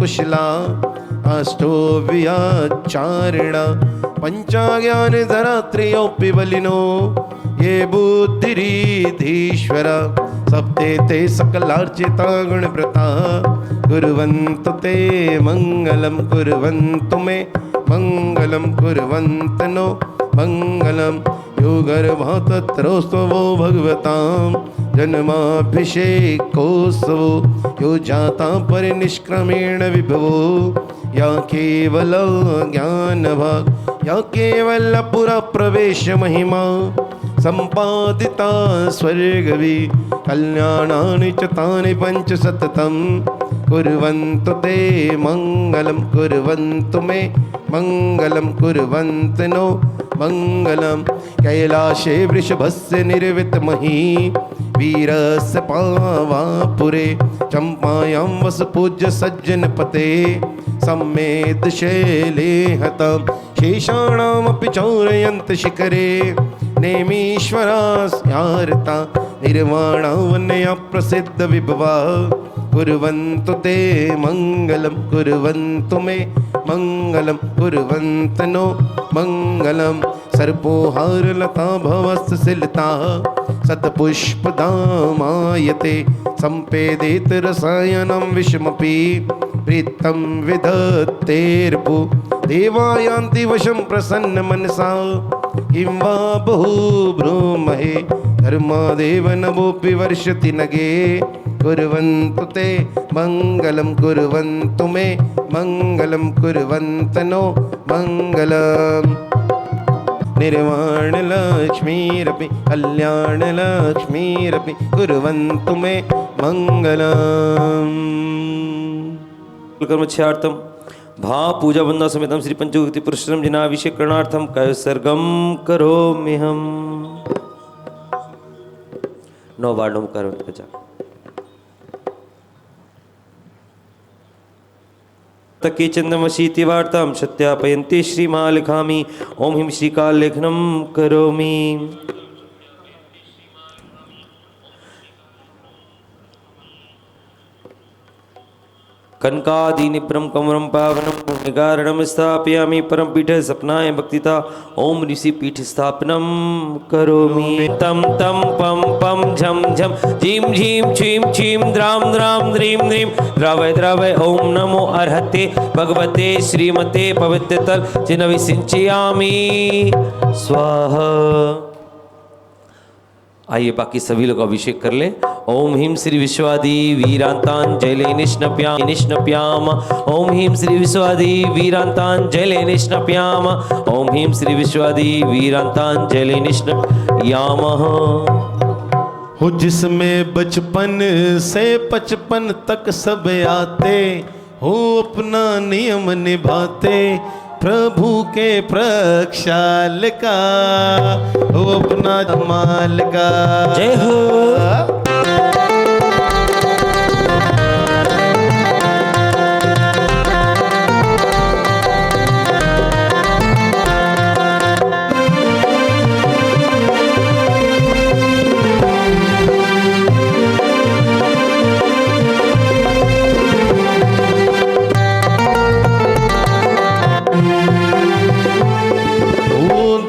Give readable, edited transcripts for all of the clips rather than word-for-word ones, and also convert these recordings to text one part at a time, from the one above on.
कुशला अष्टो व्याचारिणा पंचाज्ञान धरात्रियोऽपि Baleno ये बुद्धिरीधीश्वर सप्ते ते सकलार्चिता गुणव्रता कुर्वन्तु ते मंगलम कुर्वन्तु मे मंगलम कुर्वन्तु नो मंगलम यो गर्भा तत्रोस्तवो भगवतां जन्माभिषेकोत्सवो यो जाता परिनिष्क्रमेण विभवो या केवल ज्ञानभाग या केवल पुरा प्रवेश महिमा संपादिता स्वर्गवी कल्याणानि च तानि पंच सततं कुर्वन्तु ते मंगलम कुर्वन्तु मे मंगलम कुर्वन्तु नो मंगलम कैलाशे वृषभस्य निर्वितमहि वीरस्य पावापुरे चंपायां वसपूज्य सज्जनपते सम्मेद शैले हतं शेषाणामपि चौरयन्त शिखरे नेमीश्वरास्यार्ता निर्वाणावन्या प्रसिद्ध विभवा कुर्वन्तु ते मंगलम कुर्वन्तु मे मंगलम कुर्वन्तु नो मंगलम सर्पोहारलता भवस्तशिलता सत्पुष्पदामायते सम्पेदेत रसायनं विषमपि प्रीतं विदत्तेर्भु देवायान्ति वशं प्रसन्न मनसा किं वा बहु ब्रूमहे धर्मादेव नभोऽपि वर्षति नगे कुर्वन्तु ते मंगलम कुर्वन्तु मे मंगलम कुर्वन्तु नो मंगलम निर्वाण लक्ष्मीरपि कल्याण लक्ष्मीरपि कुर्वन्तु मे मंगलम। कर्मच्यार्थम भा पूजा वंदना समेतम श्री पंचभूति पुरुषोत्तम जनाभिषेकरणार्थम सर्गम करोम्यहम्। 9 बार नमस्कार बचा तके चंदमशीति वार्तां सत्यापयन्ति श्रीमालिखामि ओम हिम श्रीकाल लेखनम करोमि। कनकादिनिभ्रम कमरम पावनम निगारणम स्थापयामि परम पीठ सपनाय भक्तिता ओम ऋषि पीठ स्थापनम करोमि। तम तम पम पम झम झम झीम झीम छीम छीम द्राम द्राम द्रीम द्रीम द्रावय द्रावय ओम नमो अर्हते भगवते श्रीमते पवित्रतल चिन्ह सिंचयामि स्वाहा। आइए बाकी सभी लोग अभिषेक कर ले। ओम ह्रीं श्री विश्वादी वीरांतांजलि निष्णप्याम ओम ह्रीं श्री विश्वादी वीरांतांजलि निष्णप्याम ओम ह्रीं श्री विश्वादी वीरांतांजलि निष्णप्याम। हो जिसमें बचपन से 55 तक सब आते हो अपना नियम निभाते प्रभु के प्रक्षाल का हो अपना धमाल का जय हो।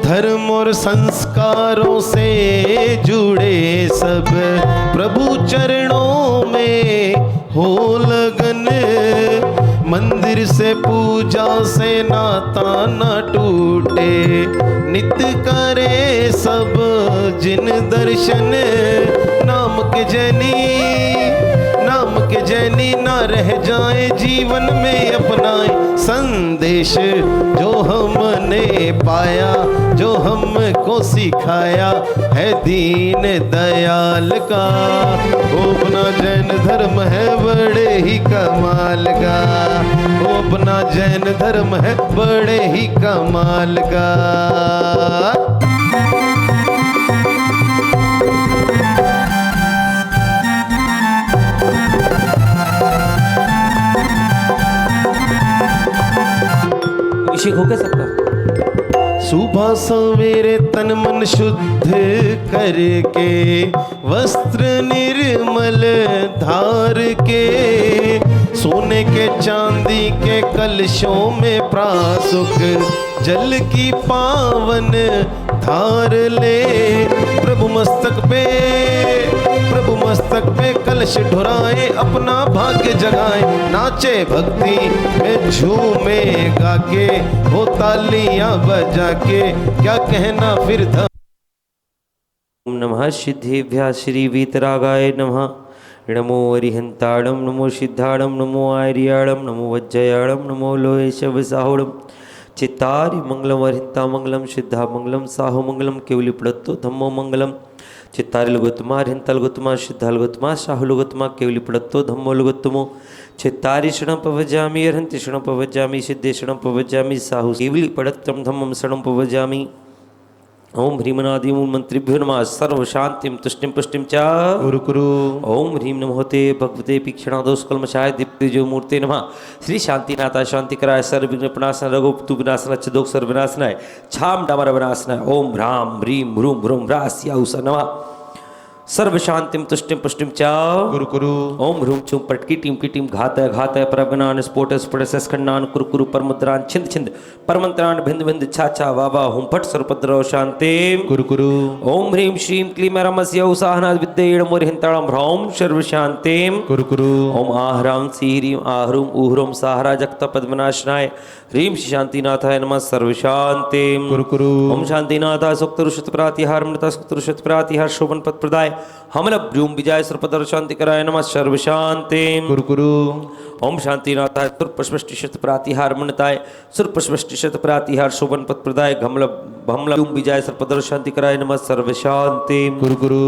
धर्म और संस्कारों से जुड़े सब प्रभु चरणों में हो लगन मंदिर से पूजा से नाता न टूटे नित्य करे सब जिन दर्शन नाम के जैनी ना रह जाए जीवन में अपनाए संदेश जो हमने पाया जो हमको सिखाया है दीन दयाल का वो अपना जैन धर्म है बड़े ही कमाल का वो अपना जैन धर्म है बड़े ही कमाल का। अभिषेक हो गया सबका। सुबह सवेरे तन मन शुद्ध करके वस्त्र निर्मल धार के सोने के चांदी के कलशों में प्रासुक जल की पावन धार ले। प्रभु मस्तक पे कलश ढुराए, अपना भाग्य जगाए, नाचे भक्ति में झूमे गा के, वो तालियां बजा के, क्या कहना फिर था। ओम नमः सिद्धेभ्यः श्री वीतरागाय नमः। नमो अरिहंताड़म, नमो सिद्धाड़म, नमो आर्याड़म, नमो वज्रयाड़म, नमो लोहेशवसाहुड़म। चित्तारि मंगलम अरिहंता मंगलम, सिद्धा मंगलम, साहु मंगलम, केवली पड़त्तो धम्मो मंगलम। चित्तारि लुगुत्तमा, अरिहंता लुगुत्तमा, सिद्धा लुगुत्तमा, साहु लुगुत्तमा, केवली पड़त्तो धम्मो लुगुत्तमो। चित्तारि शरणं पवज्जामि, अरिहन्ति शरणं पवज्जामि, सिद्धे शरणं पवज्जामि, साहु केवली पड़त्तं धम्मं शरणं पवज्जामि। ओम ह्रीमनादि मूल मंत्रिभ्यो नमः। सर्व शांतिम तुष्टिम पुष्टिम च कुरु कुरु। ओम ह्रीं नमोते भगवते पीक्षणादोषकल्मषाय दीप्तिजो मूर्ते नमः। श्री शांतिनाथाय शांतिकराय सर्वविघ्नप्रणाशनाय रघुपतु विनाशनाय च दोष सर्वविनाशनाय छाम डामर विनाशनाय ओम ह्रां ह्रीं ह्रूं ह्रूं ह्रास्या उषा नमः। सर्व शांतिम तुष्टिम पुष्टिम च कुरु कुरु। ओम ह्रूं छुं पटकी टीम की टीम घातय घातय प्रगनान स्फोट स्फुट सस्खंडान कुरकुरु परमुद्रान छिंद छिंद परमंत्रान भिंद भिंद छा छा वावा हुं फट सर्वपद्रव शांति कुरु कुरु। ओम ह्रीं श्रीं क्लीं रमस्य उसाहनाद विद्येण मोरहिंताळं ह्रौं सर्व शांतिम कुरु कुरु। ओम आह्रां सीह्रीं आह्रूं ऊह्रूं साहरा जगत पद्मनाशनाय ह्रीं शांतिनाथाय नमः सर्व शांतिम कुरु कुरु। ओम शांतिनाथाय सुक्तरुषत प्रातिहार मृता सुक्तरुषत प्रातिहार शोभन पद प्रदाय हमल ब्रूम विजय सर्वपदर शांतिकराय नमः सर्व शांतिम कुरु कुरु। ओम शांतिनाथाय सुरपुष्पष्टिशत प्रातिहार मणिताय सुरपुष्पष्टिशत प्रातिहार शोभन पद प्रदाय घमल भमल ब्रूम विजय सर्वपदर शांतिकराय नमः सर्व शांतिम कुरु कुरु।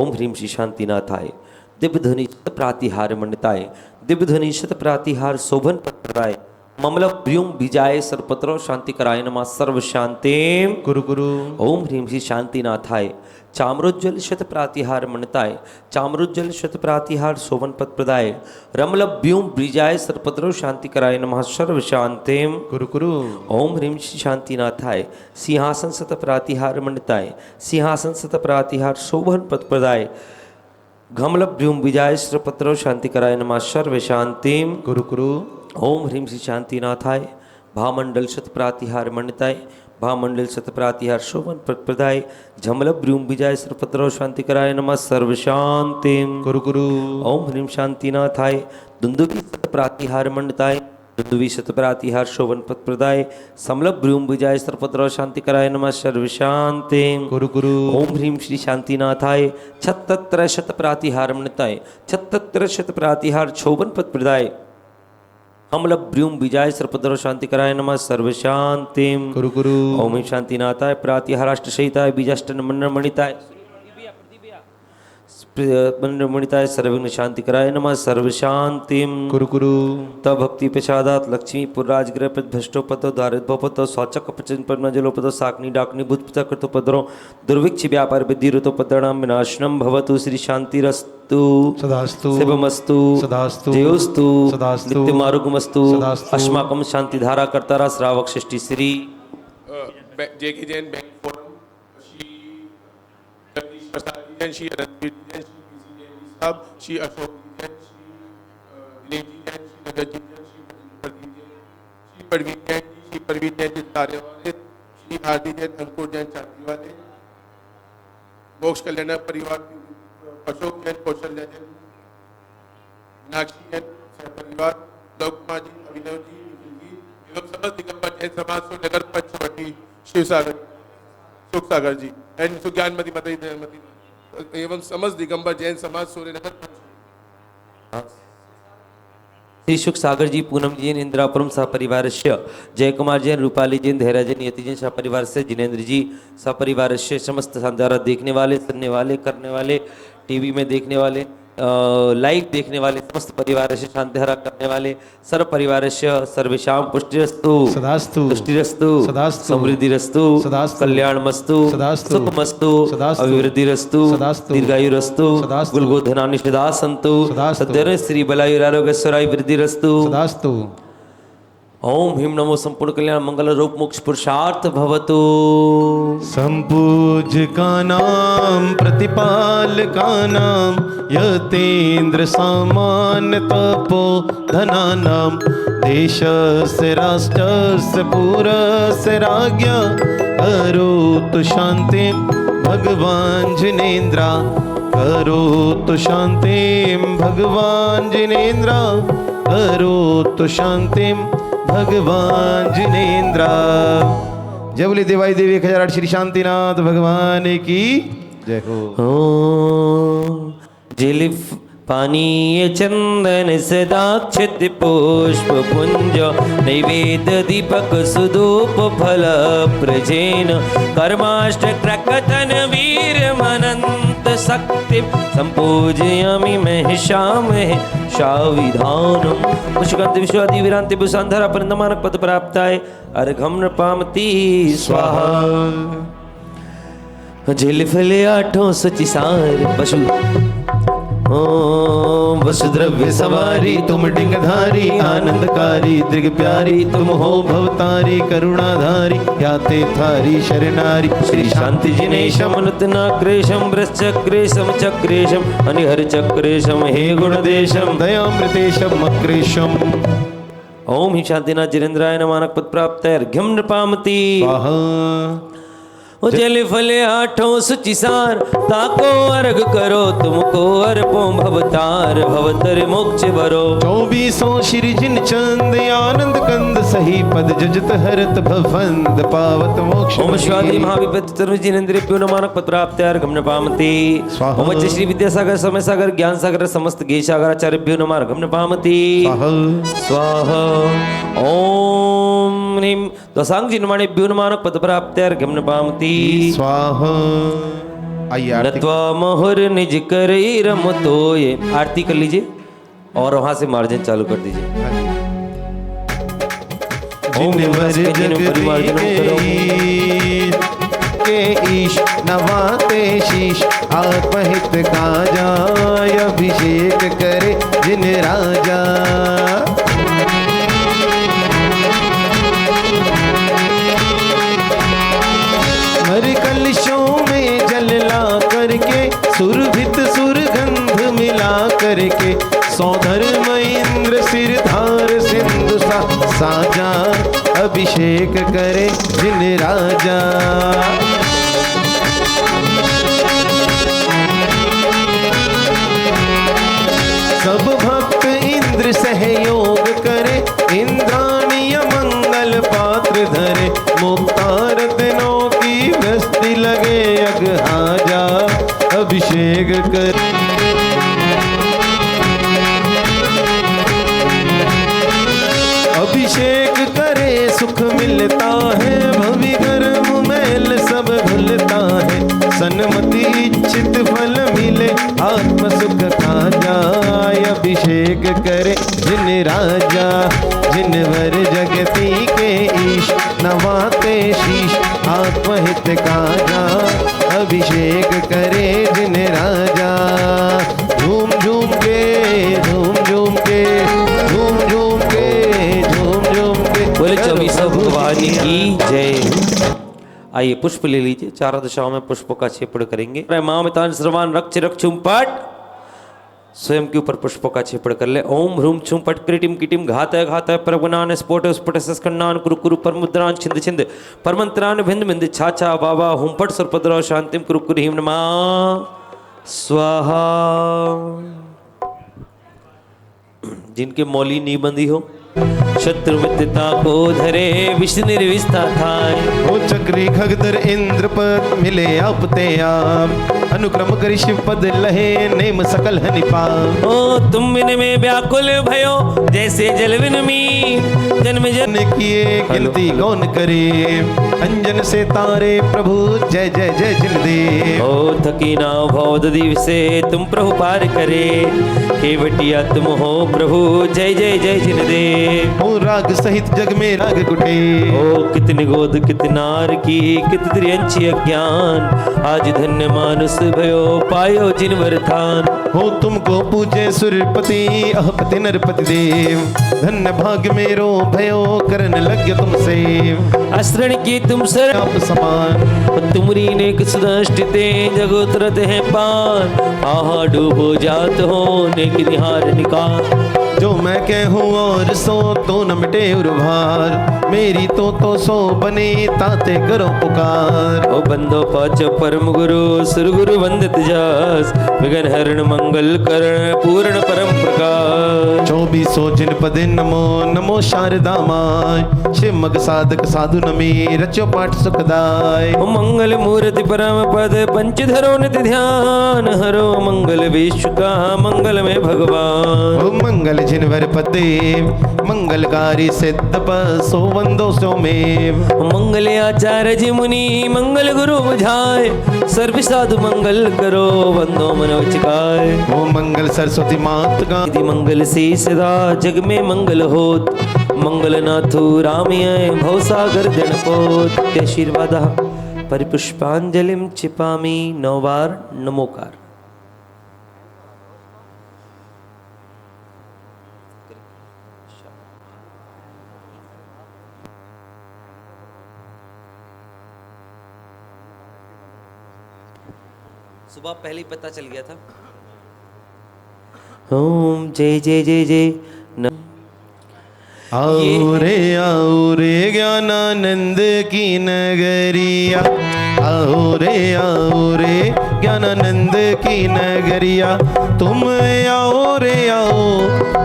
ओम ह्रीं श्री शांतिनाथाय दिव्य ध्वनि प्रातिहार मंडिताय दिव्य ध्वनि शत प्रातिहार शोभन पत्राय ममल व्योम विजाय सर्वपत्र शांति कराय नमः सर्व शांतिम कुरु कुरु। ओम ह्रीं श्री शांतिनाथाय चाम्रोज्जल शत प्रातिहार मंडिताय चाम्रोज्जल शत प्रातिहार शोभन पद प्रदाय रमल व्योम विजाय सर्वपत्र शांति कराय नमः सर्व शांतिम कुरु कुरु। ओम ह्रीं श्री शांतिनाथाय सिंहासन सत प्रातिहार मंडिताय सिंहासन सत प्रातिहार शोभन पद प्रदाय घमल व्योम विजाय सर्वपत्र शांति कराय नमः सर्व शांतिम कुरु कुरु। ओम ह्रीं श्री शांतिनाथाय भामंडल शत प्रातिहार मंडिताय भामंडल शत प्रातिहार शोभन प्रदाय झमल ब्रूम विजय सर्वपत्र शांति कराय नमः सर्व शांतिम कुरु कुरु। ओम ह्रीं शांतिनाथाय दुंदुभि शत प्रातिहार मंडिताय दुंदुभि शत प्रातिहार शोभन प्रदाय समल ब्रूम विजय सर्वपत्र शांति कराय नमः सर्व शांतिम कुरु कुरु। ओम ह्रीं श्री शांतिनाथाय छत्तर शत प्रातिहार मंडिताय छत्तर शत प्रातिहार शोभन पद प्रदाय हमल ब्रूम विजय सर्वपत्र शांति कराय नमः सर्व शांतिम कुरु कुरु। ओम शांतिनाथाय प्रातिहाराष्ट सहिताय बीजाष्टन मंडल मणिताय मंडल सर्वविघ्न शांति कराय नमः सर्व शांतिम कुरु कुरु। तब भक्ति प्रसादात लक्ष्मीपुर राजगृह भ्रष्टोपतो दारिद्र्योपतो स्वाचक पचन पद्मजलोपतो साकनी डाकनी भूतपिता कृतोपद्रो दुर्भिक्ष व्यापार विद्धि ऋतोपद्रणाम विनाशनम भवतु श्री शांतिरस्तु सदास्तु शिवमस्तु सदास्तु जयोस्तु सदास्तु नित्यमारुगमस्तु सदास्तु अस्माकं शांतिधारा कर्तारा श्रावक सृष्टि Shri J.K. Jain Bank Forum, Shri Jagdish Prasad Jain, Shri Ranveer Jain, Shri P.C. Jain Sahab, Shri Ashok Jain, Shri Dinesh Jain, Shri Nagar Jain, Shri Pradeep Jain, Shri Parveen Jain, Shri Parveen Jain Chitare वाले, Shri Hardi Jain, Ankur Jain Chatti वाले, मोक्ष कल्याण परिवार अशोक जैन कौशल्या जैन मीनाक्षी जैन परिवार लोक कुमार जी अभिनव जी एवं समस्त दिगंबर जैन समाज सो नगर पंचवटी शिव सागर सुख सागर जी एंड सुज्ञानमती मती एवं समस्त दिगंबर जैन समाज सूर्य नगर श्री सुख सागर जी पूनम जैन इंदिरापुरम सपरिवार जय कुमार जैन रूपाली जैन धैर्य जैन यति जैन सपरिवार से जिनेन्द्र जी सपरिवार से समस्त शानदार देखने वाले सुनने वाले करने वाले टीवी में देखने वाले लाइव देखने वाले समस्त परिवार से शांतिहरा करने वाले सर्व परिवार से सर्वेशाम पुष्टिरस्तु सदास्तु तुष्टिरस्तु सदास्तु समृद्धिरस्तु सदास्तु कल्याणमस्तु सदास्तु सुखमस्तु सदास्तु अभिवृद्धिरस्तु सदास्तु दीर्घायुरस्तु सदास्तु गुलगोधनानि सदा सन्तु सदास्तु सद्यः श्री बलायुरारोग्यस्वराय वृद्धिरस्तु सदास्तु ओम ह्रीं नमो संपूर्ण कल्याण मंगल रूप मोक्ष पुरुषार्थ भवतु। सम्पूज्यकानां प्रतिपालकानां यतेन्द्र सामान्य तपो धनानां देशस्य राष्ट्रस्य पुरस्य राज्ञा करोतु शान्तिं भगवान् जिनेन्द्र करोतु शान्तिं भगवान् जिनेन्द्र करोतु शान्तिं भगवान जिनेन्द्र। जय बोले देवाई देवी 1008 श्री शांतिनाथ भगवान की जय हो। जिलिफ पानीय चंदन सदाक्षत पुष्प पुंज नैवेद्य दीपक सुधूप फल प्रजेन कर्माष्ट क्रकथन वीर मनंत शक्ति संपूजयामि महिषामहे शाविधानम। पुष्कंत विश्वादि विरांति बुसंधरा परिंदमानक पद प्राप्ताय अर्घम नृपामति स्वाहा। झिलफले आठों सचिसार पशु ओम वसुद्रव्य सवारी तुम डिंगधारी आनंदकारी दृग प्यारी तुम हो भवतारी करुणाधारी याते थारी शरणारी श्री शांति जिनेशम अनुतनाक्रेशम वृश्चक्रेशम चक्रेशम अनिहर चक्रेशम हे गुणदेशम दयामृतेशम अक्रेशम। ओम ही शांतिनाथ जिनेन्द्राय नमानक पद प्राप्त है अर्घ्यम नृपामति स्वाहा। जल फले आठों सुचिसार ताको अर्घ करो तुमको अर्पो भवतार भवतर मोक्ष भरो। 24 श्री जिन चंद आनंद कंद सही पद जजत हरत भवंद पावत मोक्ष। ओम स्वाति महाविपत तनु जिनेन्द्रियो नमानक पद प्राप्त है अर्घ्यम नृपामति स्वाहा। ओम श्री विद्यासागर समय सागर ज्ञान सागर समस्त गे सागर आचार्यभ्यो नमः अर्घ्यम नृपामति स्वाहा। ओम ह्रीं दशांग जिन्माणेभ्यो नमानक पद प्राप्त है अर्घ्यम नृपामति स्वाहा। आइए आरती नत्वा मोहर निज करे रमतो ये आरती कर लीजिए और वहां से मार्जन चालू कर दीजिए। ओम जिनवर जग के ईश नवाते शीश आत्महित का जाय अभिषेक करे जिन राजा। हर कलशों में जल ला करके सुरभित सुरगंध मिला करके सौधर्म इंद्र सिरधार सिंधु साजा अभिषेक करे जिन राजा। सब भक्त इंद्र सहयोग करे इंद्राणीय मंगल पात्र धरे मुक्तार दिनों की वस्ती लगे अग हाजा अभिषेक कर। अभिषेक करे सुख मिलता है भवि गर्म मैल सब भूलता है सन्मति इच्छित फल मिले आत्म सुख खा जाए। अभिषेक करे जिन राजा जिनवर जगती के ईश नवाते शीश आत्महित का जा अभिषेक करे जिन राजा। झूम झूम के झूम झूम के झूम झूम के झूम झूम के बोले चौबीसों भगवान की जय। आइए पुष्प ले लीजिए। चारों दिशाओं में पुष्पों का छेपड़ करेंगे। मामितान श्रवान रक्ष रक्षुम पट स्वयं के ऊपर पुष्पों का छेपड़ कर ले। ओम ह्रूम छुम पट क्रीटिम किटिम घातय घातय परगुणान स्फोट स्फुट सस्कन्नान कुरु कुरु परमुद्रान छिंद छिंद परमंत्रान भिंद भिंद छाछा बाबा हुम पट सर्पद्रव शांतिम कुरु कुरु ह्रीं नमः स्वाहा। जिनके मौली नहीं बंधी हो शत्रु मित्रता को धरे विष्णु निर्विस्ता थाय। ओ चक्री खगधर इंद्रपद मिले आपते आप अनुक्रम करि शिव पद लहे नेम सकल हनिपा। ओ तुम बिन में व्याकुल भयो जैसे जलविन में जन्म जन किए गिनती कौन करे अंजन से तारे प्रभु जय जय जय जिन दे। ओ थकी ना भव दीव से तुम प्रभु पार करे केवटिया तुम हो प्रभु जय जय जय जिन दे। ओ राग सहित जग में राग कुटे ओ कितनी गोद कितनार की कित त्रियंची अज्ञान आज धन्य मानुष भयो पायो जिनवर थान। हो तुमको पूजे सुरपति अहपति नरपति देव, धन्य भाग्य मेरो भयो करन लग्य तुमसे। असरण की तुम सर आप समान तुमरी नेक सुदृष्टिते जगोतरत है पान। आहा डूबो जात हो नेक निहार निकाल। जो मैं कहूँ और सो तो न मिटे उर्भार, मेरी तो सो बने ताते करो पुकार। ओ बंदो पाचो परम गुरु सुर गुरु वंदित जास, विघ्न हरण मंगल करण पूर्ण परम प्रकाश। 2400 जिन पदे नमो नमो शारदा माय, शिव मग साधक साधु नमी रचो पाठ सुखदाय। ओ मंगल मूर्ति परम पद पंचधरो नित्य ध्यान, हरो मंगल विश्व का मंगल में भगवान। ओ मंगल जिनवर पदे मंगलकारी सिद्ध पसो वंदो सो में। मंगल आचार्य जी मुनि मंगल गुरु बुझाए, सर्व साधु मंगल करो वंदो मन वचकाय। ओ मंगल सरस्वती मात का यदि मंगल से सदा जग में मंगल होत, मंगल नाथु रामय भवसागर जनपोत। आशीर्वाद परिपुष्पांजलिम चिपामी 9 बार नमोकार। सुबह पहले ही पता चल गया था। ओम जय जय जय जय न आओ रे ज्ञानानंद की नगरिया, आओ रे ज्ञानानंद की नगरिया। तुम आओ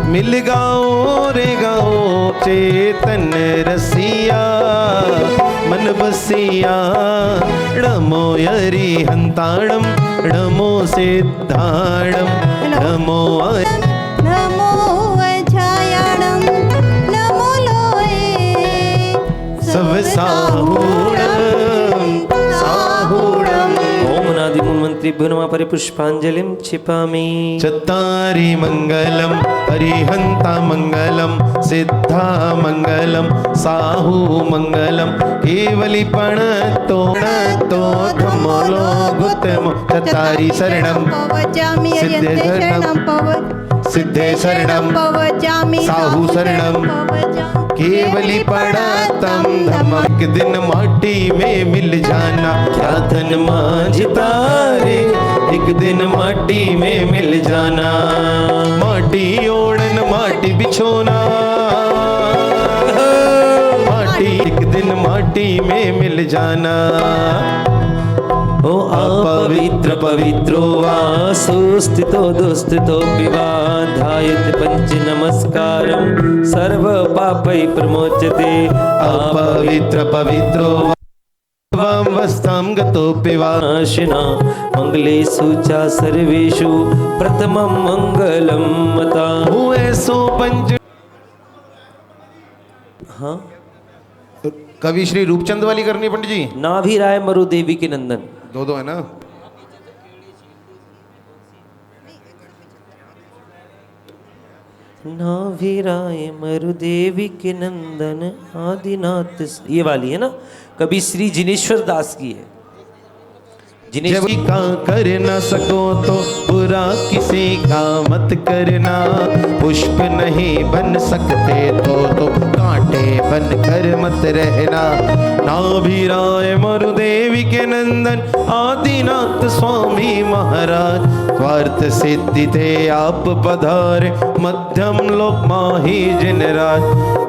मिल गाओ रे गाओ, चेतन रसिया मन बसिया। णमो यरि हंताणम णमो सिद्धाणम णमो नमो अजायाणं नमो लोये सब साहूणम साहूणम। ओम नादि मूलमंत्रेभ्यो नमः परिपुष्पांजलिं क्षिपामि। चत्तारि मंगलम हरिहंता मंगलम सिद्धा मंगलम साहू मंगलम। केवली तो धमलो गुतमो चत्तारि शरणम पवचामि सिद्धे अयन्ते शरणम शरणं पव सिद्धे शरणम पवचामि साहू शरणम। केवली तम धम। एक दिन माटी में मिल जाना क्या धन मांझता रे, एक दिन माटी में मिल जाना। माटी ओढ़न माटी बिछोना, माटी एक दिन माटी में मिल जाना। ओ अपवित्र पवित्रो वा सुस्थितो दुस्थितो विवा, ध्यायेत् पंच नमस्कारं सर्व पापै प्रमोच्यते। अपवित्र पवित्रो वामवस्थां गतोऽपि वा नाशिना मंगलेषु च सर्वेषु प्रथमं मंगलं मता। हुए सो पंच। हाँ कवि श्री रूपचंद वाली करनी है पंडित जी। नाभि राय मरु देवी के नंदन। दो है ना। नाभि राय मरु देवी के नंदन आदिनाथ। ये वाली है ना, कभी श्री जिनेश्वर दास की है। जब का कर न सको तो बुरा किसी का मत करना, पुष्प नहीं बन सकते तो कांटे बन कर मत रहना। नाभि राय मरुदेवी के नंदन आदिनाथ स्वामी महाराज, स्वार्थ सिद्धि थे आप पधारे मध्यम लोक माही जिन राज।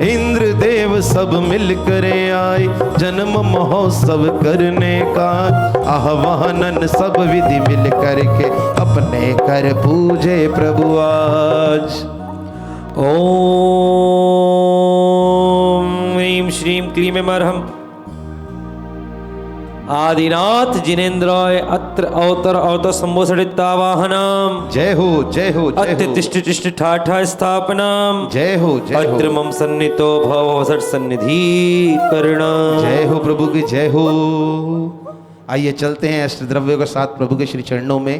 इंद्र देव सब मिल कर आए जन्म महोत्सव करने का, आह्वानन सब विधि मिल करके अपने कर पूजे प्रभु आज। ओम ह्रीं श्रीं क्लीं मरहम आदिनाथ जिनेन्द्राय अत्र अवतर अवतर संभोषिता वाहनाम। जय हो जय हो जय अत्य हो तिष्ठ तिष्ठ ठाठा स्थापनाम। जय हो जय हो अत्र मम सन्नितो भव सट सन्निधि करना। जय हो प्रभु की जय हो। आइए चलते हैं अष्ट द्रव्यों के साथ प्रभु के श्री चरणों में।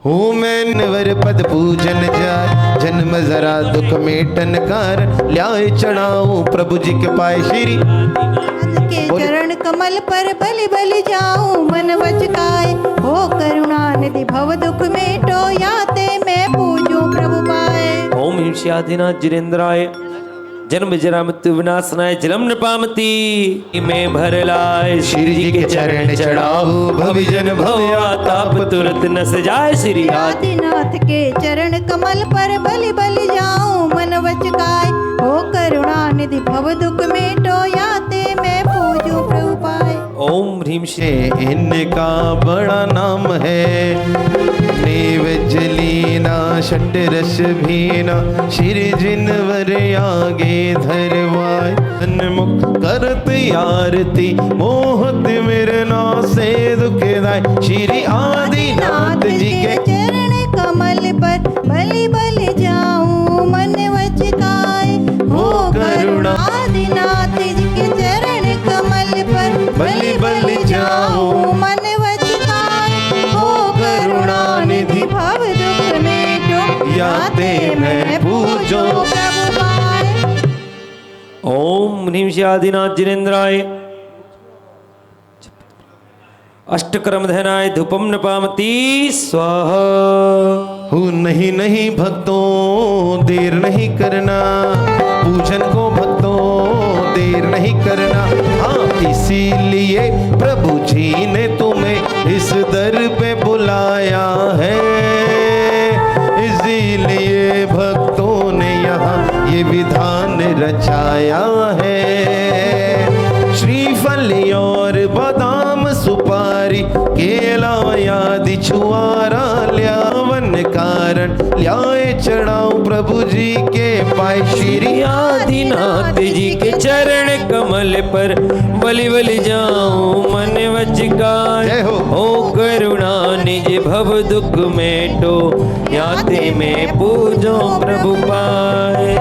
हूँ मैं नवर पद पूजन जाय, जन्म जरा दुख मेटन कारण, ल्याए चढ़ाऊं प्रभु जी के पाए श्री के चरण कमल पर बलि बलि जाऊं मन वच काय हो करुणा निधि भव दुख मेटो याते मैं पूजूं प्रभु पाए। ओम ह्रीं श्री आदिनाथ जिनेन्द्राय जन्म जरा मृत्यु विनाशनाय जलम न पामती में भर लाए श्री जी के चरण चढ़ाओ भविजन भव ताप तुरंत न सजाए श्री आदिनाथ के चरण कमल पर बलि बलि जाऊं मन वच काय हो करुणा निधि भव दुख मेटो याते मैं पूजूं प्रभु पाए। ओम ह्रीं श्री इनका बड़ा नाम है नेवजलीना षट रस भीना श्री जिनवर आगे धरवाए सन्मुख करत आरती मोहत मिरना से दुखदाय श्री आदिनाथ जी के चरण कमल पर बलि बलि जाऊं मन वच काय हो करुणा आदिनाथ जी के चरण कमल पर बलि बलि जाऊं मन वच काय हो करुणा निधि भव दुख मेटो याते मैं पूजो प्रभु पाए। ओम ह्रीं श्री आदिनाथ जिनेन्द्राय अष्टकर्म धनाय धूपम न पामती स्वाहा। हूँ नहीं नहीं भक्तों देर नहीं करना पूजन को भक्तों देर नहीं करना। हाँ इसीलिए प्रभु जी ने तुम्हें इस दर पे बुलाया है इसीलिए भक्तों ने यहाँ ये विधान रचाया है। श्रीफल और बादाम सुपारी केला आदि छुआरा ल्यावन कारण ल्याए चढ़ाऊं प्रभु जी के पाए श्री आदिनाथ जी के चरण कमल पर बलि बलि जाऊं मन वच काय जय हो। हो करुणा निज भव दुख मेटो याते में पूजो प्रभु पाए।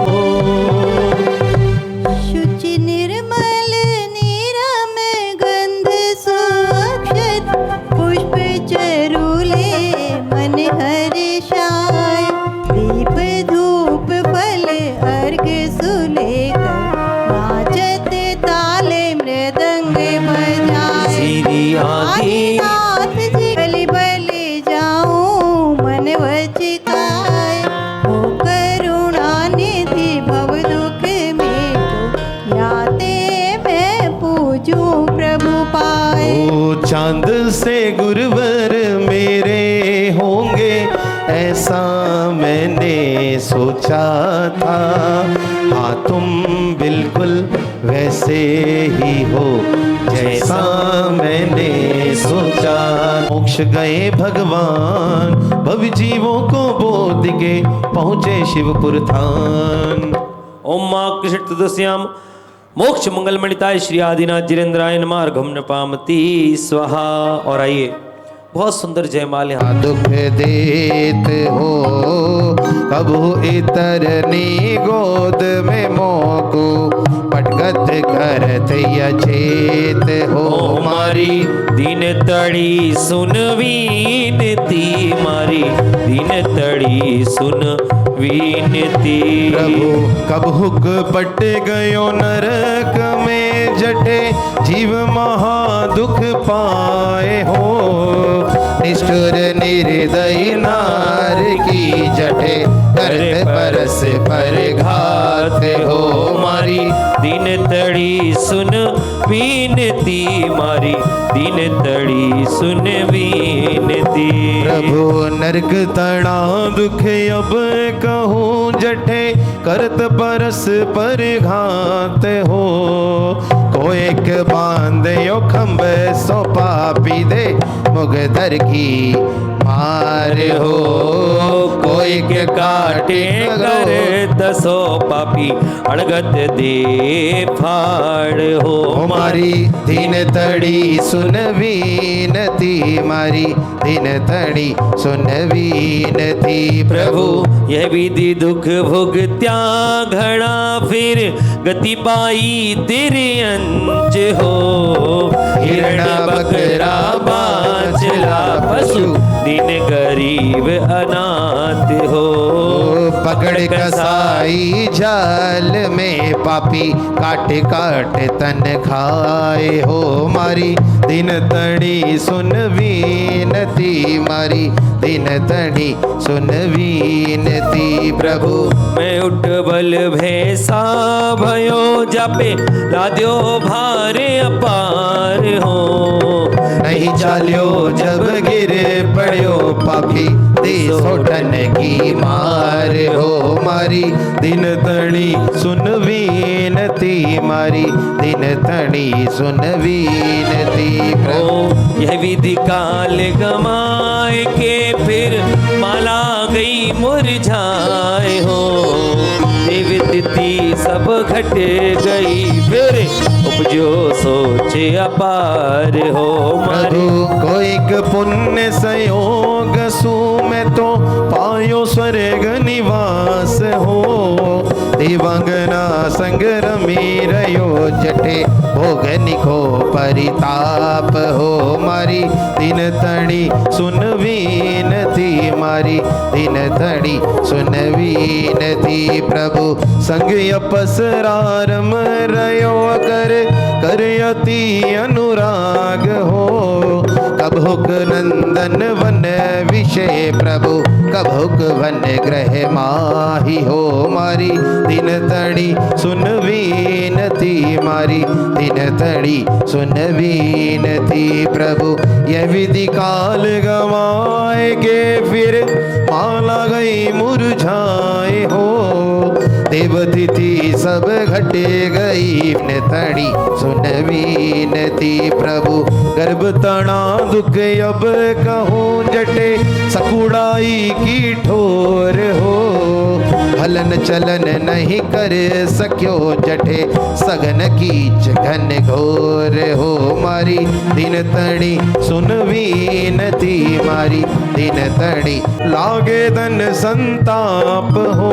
शुचि निर्मल नीरम गंध सुअक्षत पुष्प चरूले मन हर्षाय दीप धूप फल अर्घ सुलेकर नाचत ताले मृदंग बजाए श्री आदिनाथ जी बलि बलि जाऊं मन वच काय हो करुणा निधि भव दुख मेटो याते मैं पूजूं प्रभु पाए। ओ चांद से गुरुवर मेरे होंगे ऐसा मैंने सोचा था। हाँ तुम बिल्कुल वैसे ही हो जैसा मैंने सोचा। मोक्ष गए भगवान भव जीवों को बोध के पहुँचे शिवपुर थान। ओम मां कृष्ण तदस्याम मोक्ष मंगल मणिताय श्री आदिनाथ जिनेन्द्राय नमः अर्घम न पामती स्वाहा। और आइए बहुत सुंदर जयमाल यहाँ दुख देत हो कबू इतरनी गोद में मोको पटगत करत यचेत हो मारी दीन तड़ी सुन वीनती मारी दीन तड़ी सुन वीनती। प्रभु कब हुक पट गयो नरक में जटे जीव महा दुख पाए हो निष्ठुर निर्दयी नार की जटे करत परस पर घात हो मारी दीन तड़ी सुन वीनती मारी दीन तड़ी सुन वीनती। प्रभु नरक तड़ा दुख अब कहूँ जठे करत परस पर घात हो को एक बांध यो खम्ब सो पापी दे मुगधर की मार हो कोई के काटे कर दसो पापी अड़गत दे फाड़ हो मारी दिन तड़ी सुन वीनती मारी दिन तड़ी सुन वीनती। प्रभु यह विधि दुख भुगत्या घड़ा फिर गति पाई तेरे अंच हो हिरणा बकरा बाचला पशु दिन गरीब अनाथ हो पकड़ कसाई जाल में पापी काट काट तन खाए हो मारी दिन तड़ी सुन वीनती मारी दिन तड़ी सुन वीनती प्रभु मैं उठ बल भैसा भयो जापे लाद्यो भारे अपार हो नहीं चाल्यो जब गिर पड़ो पापी दे सोटन की मार हो मारी दिन तड़ी सुन वीनती मारी दिन तड़ी सुन वीनती प्रभु यह विधि काल गमाए के फिर माला गई मुरझाए हो देव तिथि सब घट गई फिर उपजो सोचे अपार हो प्रभु कोइक पुण्य संयोग सु में तो पायो स्वर्ग निवास हो देवांगना संग रमी रयो जटे भोग निको परिताप हो मारी दिन तड़ी सुन वीनती मारी दिन तड़ी सुन वीनती प्रभु संग अपसरारम रयो कर करयति अनुराग हो कभुक नंदन वन विषय प्रभु कभुक वन ग्रह माही हो मारी दिन तड़ी सुन वीनती मारी दिन तड़ी सुन वीनती प्रभु यह विधि काल गवाएगे फिर माला गई मुरझाए हो देवतिथि सब घट गई तड़ी सुन वीनती प्रभु गर्भ तना दुख अब कहूँ जटे सकुड़ाई की ठोर हो हलन चलन नहीं कर सक्यो जटे सगन कीच घन घोर हो मारी दिन तड़ी सुन वीनती मारी दिन तड़ी लागे धन संताप हो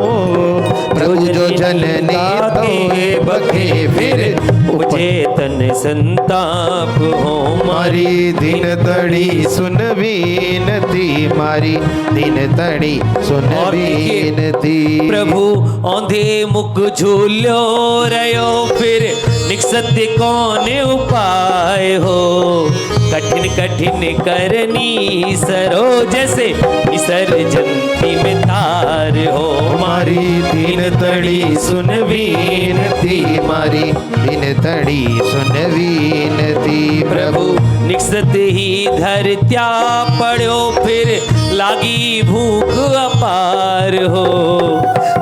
प्रभु जो जननी तो बखे फिर उपजे तन संताप हो मारी दिन तड़ी सुन वीनती मारी दिन तड़ी सुन वीनती प्रभु औंधे मुख झूलो रयो फिर निकसत कौन उपाय हो कठिन कठिन करनी सरो जैसे विसर्जंती में तार हो मारी दिन तड़ी सुन वीनती मारी दिन तड़ी सुन वीनती प्रभु निकसत ही धरत्या पड़ो फिर लागी भूख अपार हो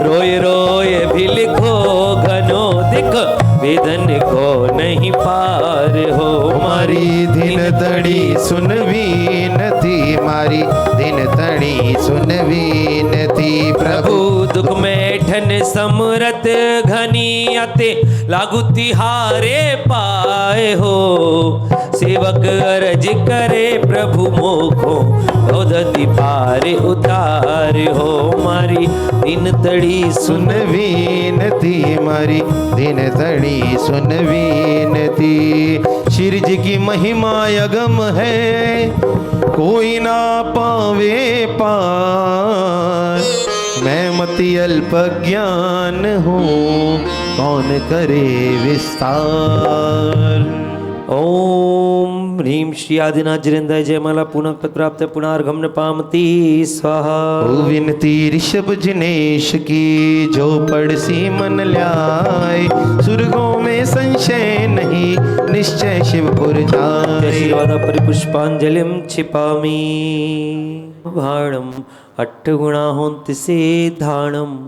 रोय रोय भी लिखो घनो दिख वेदन को नहीं पार हो मारी दिन तड़ी सुन वीनती मारी दिन तड़ी सुन वीनती प्रभु दुख में ठन समरत घनी अते लागू तिहारे पाए हो सेवक अर्ज करे प्रभु मोखो भवदति पार उतार हो मारी दिन तड़ी सुन वीनती मारी दिन तड़ी सुन वीनती श्री जी की महिमा अगम है कोई ना पावे पार मैं मति अल्प ज्ञान हूँ कौन करे विस्तार ओम ह्रीं श्री आदिनाथ जिरेंद्र जयमाला पुनः पद प्राप्त पुनर्गम न पामती स्वाहा ओ विनती ऋषभ जिनेश की जो पड़सी मन ल्याय सुरगों में संशय नहीं निश्चय शिवपुर जाए आशीर्वाद परिपुष्पांजलिं क्षिपामि भाणम अट्ठगुणा होन्ति सिद्धाणम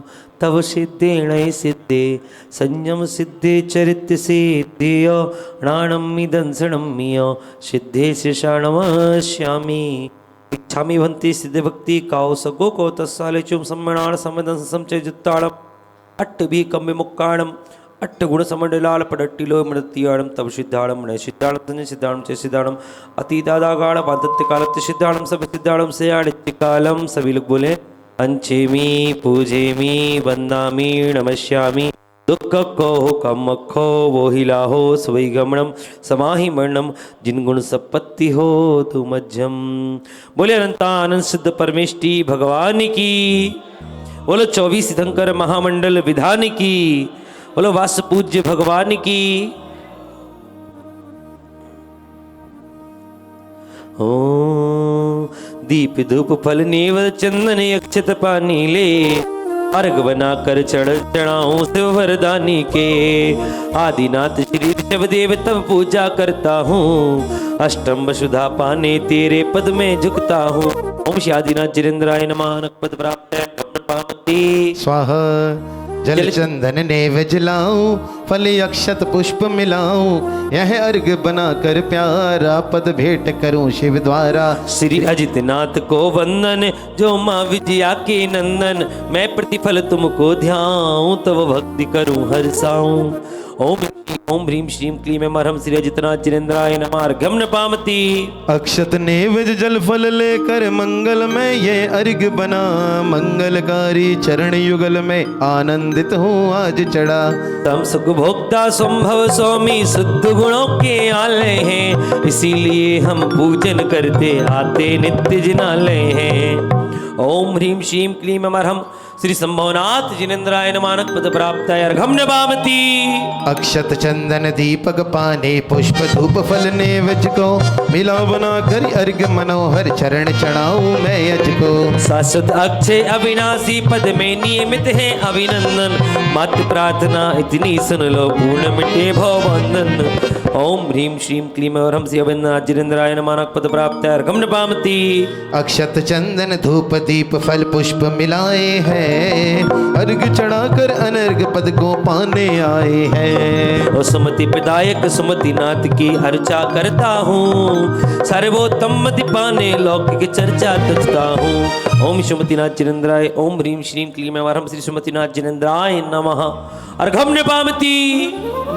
तव सिद्धेण सिद्धे संयम सिद्धे चरित्र सिद्धिय णाणम दंसणम्य सिद्धे शिषाणमश्यामि इच्छामि भंति सिद्ध भक्ति काओ सगो को तस्साले चुम सम्मणाण समदं समचय जुत्ताणम अट्टभि कम्बे मुक्काणम अट्टगुण समंडलाल पडट्टिलो मृत्याणम तव सिद्धाणम न सिद्धाणम तन्य सिद्धाणम च सिद्धाणम अतीतादागाण बाधत्य कालत्य सिद्धाणम सब सिद्धाणम से आदित्य कालम सभी लोग बोले अंचेमी पूजेमी वंदामी नमस्यामी दुख को कम खो वो हिलाहो स्वै गमनम समाहि मरणम जिन गुण संपत्ति हो तुम मध्यम बोले अनंतानंद सिद्ध परमेष्टि भगवान की बोलो 24 तीर्थंकर महामंडल विधान की, बोलो वास पूज्य भगवान की। ओ दीप धूप फल नेवल चंदन अक्षत पानी ले, अर्घ बना कर चढ़ाऊं शिव वरदानी के। आदिनाथ श्री ऋषभ देव तब पूजा करता हूँ, अष्टम वसुधा पाने तेरे पद में झुकता हूँ। ओम श्री आदिनाथ जिनेन्द्राय नमः। पद प्राप्त है पार्वती स्वाहा। जल चंदन नेव जलाऊं, फल अक्षत पुष्प मिलाऊं, यह अर्घ बनाकर प्यारा पद भेंट करूं शिव द्वारा। श्री अजितनाथ को वंदन, जो माँ विजया के नंदन, मैं प्रतिफल तुमको ध्याऊं, तब भक्ति करूं हर्षाऊं। ओम ह्रीम श्रीम क्लीम ऐं मरहम श्री अजितनाथ जिनेन्द्राय नमः। अर्घ्यम न पामती। अक्षत नेवज जल फल लेकर मंगल में ये अर्घ बना, मंगलकारी चरण युगल में आनंदित हूँ आज चढ़ा। तम सुख भोक्ता संभव स्वामी, शुद्ध गुणों के आलय हैं, इसीलिए हम पूजन करते आते नित्य जिनालय हैं। ओम ह्रीम श्रीम क्लीम ऐं मरहम श्री संभवनाथ जिनेन्द्राय नमः। पद प्राप्त है अर्घम न पामती। अक्षत चंदन दीपक पाने, पुष्प धूप फल नेवज को मिला बना कर अर्घ मनोहर चरण चढ़ाऊं मैं अज को। शाश्वत अक्षय अविनाशी पद में नियमित है अभिनंदन, मत प्रार्थना इतनी सुन लो पूर्ण मिटे भवबंधन। ओम ह्रीम श्रीम क्लीम और हम श्री अभिनाथ जिनेन्द्राय नमः। पद प्राप्त है अर्घम न पामती। अक्षत चंदन धूप दीप फल पुष्प मिलाए हैं, अर्घ चढ़ाकर अनर्घ पद को पाने आए हैं। ओ सुमति प्रदायक सुमति नाथ की अर्चा करता हूँ, सर्वोत्तम मति पाने लौकिक चर्चा तजता हूँ। ओम सुमतिनाथ जिनेन्द्राय ओम ह्रीम श्रीम क्लीम ऐं मरहम श्री सुमतिनाथ जिनेन्द्राय नमः। अर्घम न पामती।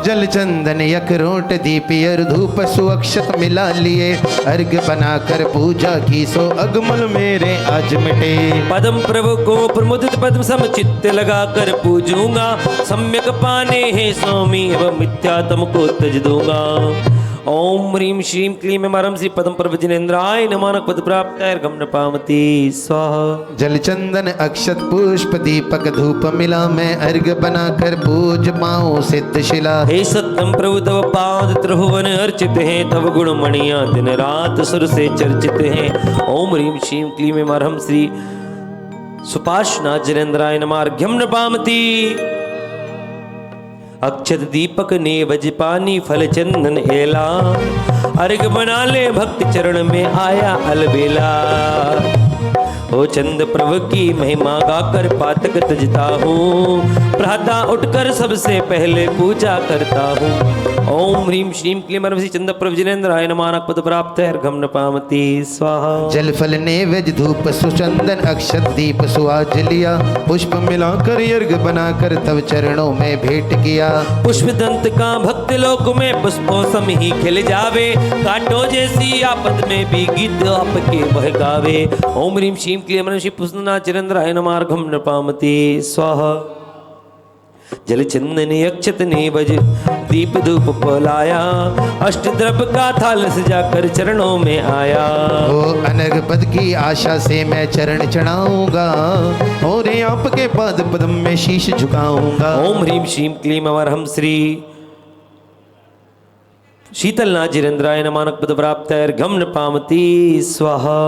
जल चंदन यकरोट दीप और धूप सुअक्षत मिला लिए, अर्घ बनाकर पूजा की सो अगमल मेरे आज मिटे। पदम प्रभु को प्रमुदित पद्म सम चित्त लगा कर पूजूंगा, सम्यक पाने हैं स्वामी अब मिथ्या तुमको तज दूंगा। ओम ह्रीम श्रीम क्लीम ऐं मरहम श्री पदम प्रभु जिनेन्द्राय नमः। पद प्राप्त है अर्घम न पामती। स्वाहा। जल चंदन अक्षत पुष्प दीपक धूप मिला, मैं अर्घ बनाकर पूज पाऊं सिद्ध शिला। हे सत्यम प्रभु तव पाद त्रिभुवन अर्चित हैं, तव गुण मणियां दिन रात सुर से चर्चित हैं। ओम ह्रीम श्रीम क्लीम ऐं मरहम श्री सुपार्श्वनाथ जिनेन्द्राय नमः। अर्घ्यम न पामती। अक्षत दीपक नेवज पानी फल चंदन एला, अर्घ बना ले भक्त चरण में आया अलबेला। ओ चंद प्रभु की महिमा गाकर पातक तजता हूँ, प्रातः उठकर सबसे पहले पूजा करता हूँ। ओम ह्रीम श्रीम क्लीम ऐं चंद प्रभु जिनेन्द्राय नमः। पद प्राप्त है अर्घम न पामती। स्वाहा। जल फल नेवज धूप सुचंदन अक्षत दीप सुआज लिया, पुष्प मिलाकर अर्घ बनाकर तब चरणों में भेंट किया। पुष्प दंत का भक्त लोक में पुष्पों सम ही खिल जावे, कांटों जैसी आपद में भी गीत आपके बहकावे। ओम ह्रीम श्रीम क्लीम ऐं श्री पुष्पनाथ जिनेन्द्राय नमः। अर्घम न पामती। स्वाहा। जल चंदन अक्षत नेवज दीप धूप पलाया, अष्ट द्रव्य का थाल सजाकर चरणों में आया। ओ अनर्घ पद की आशा से मैं चरण चढ़ाऊंगा, और आपके पाद पद्म में शीश झुकाऊंगा। ओम ह्रीम श्रीम क्लीम ऐं मरहम श्री शीतलनाथ जिनेन्द्राय नमः। पद प्राप्त है अर्घम न पामती। स्वाहा।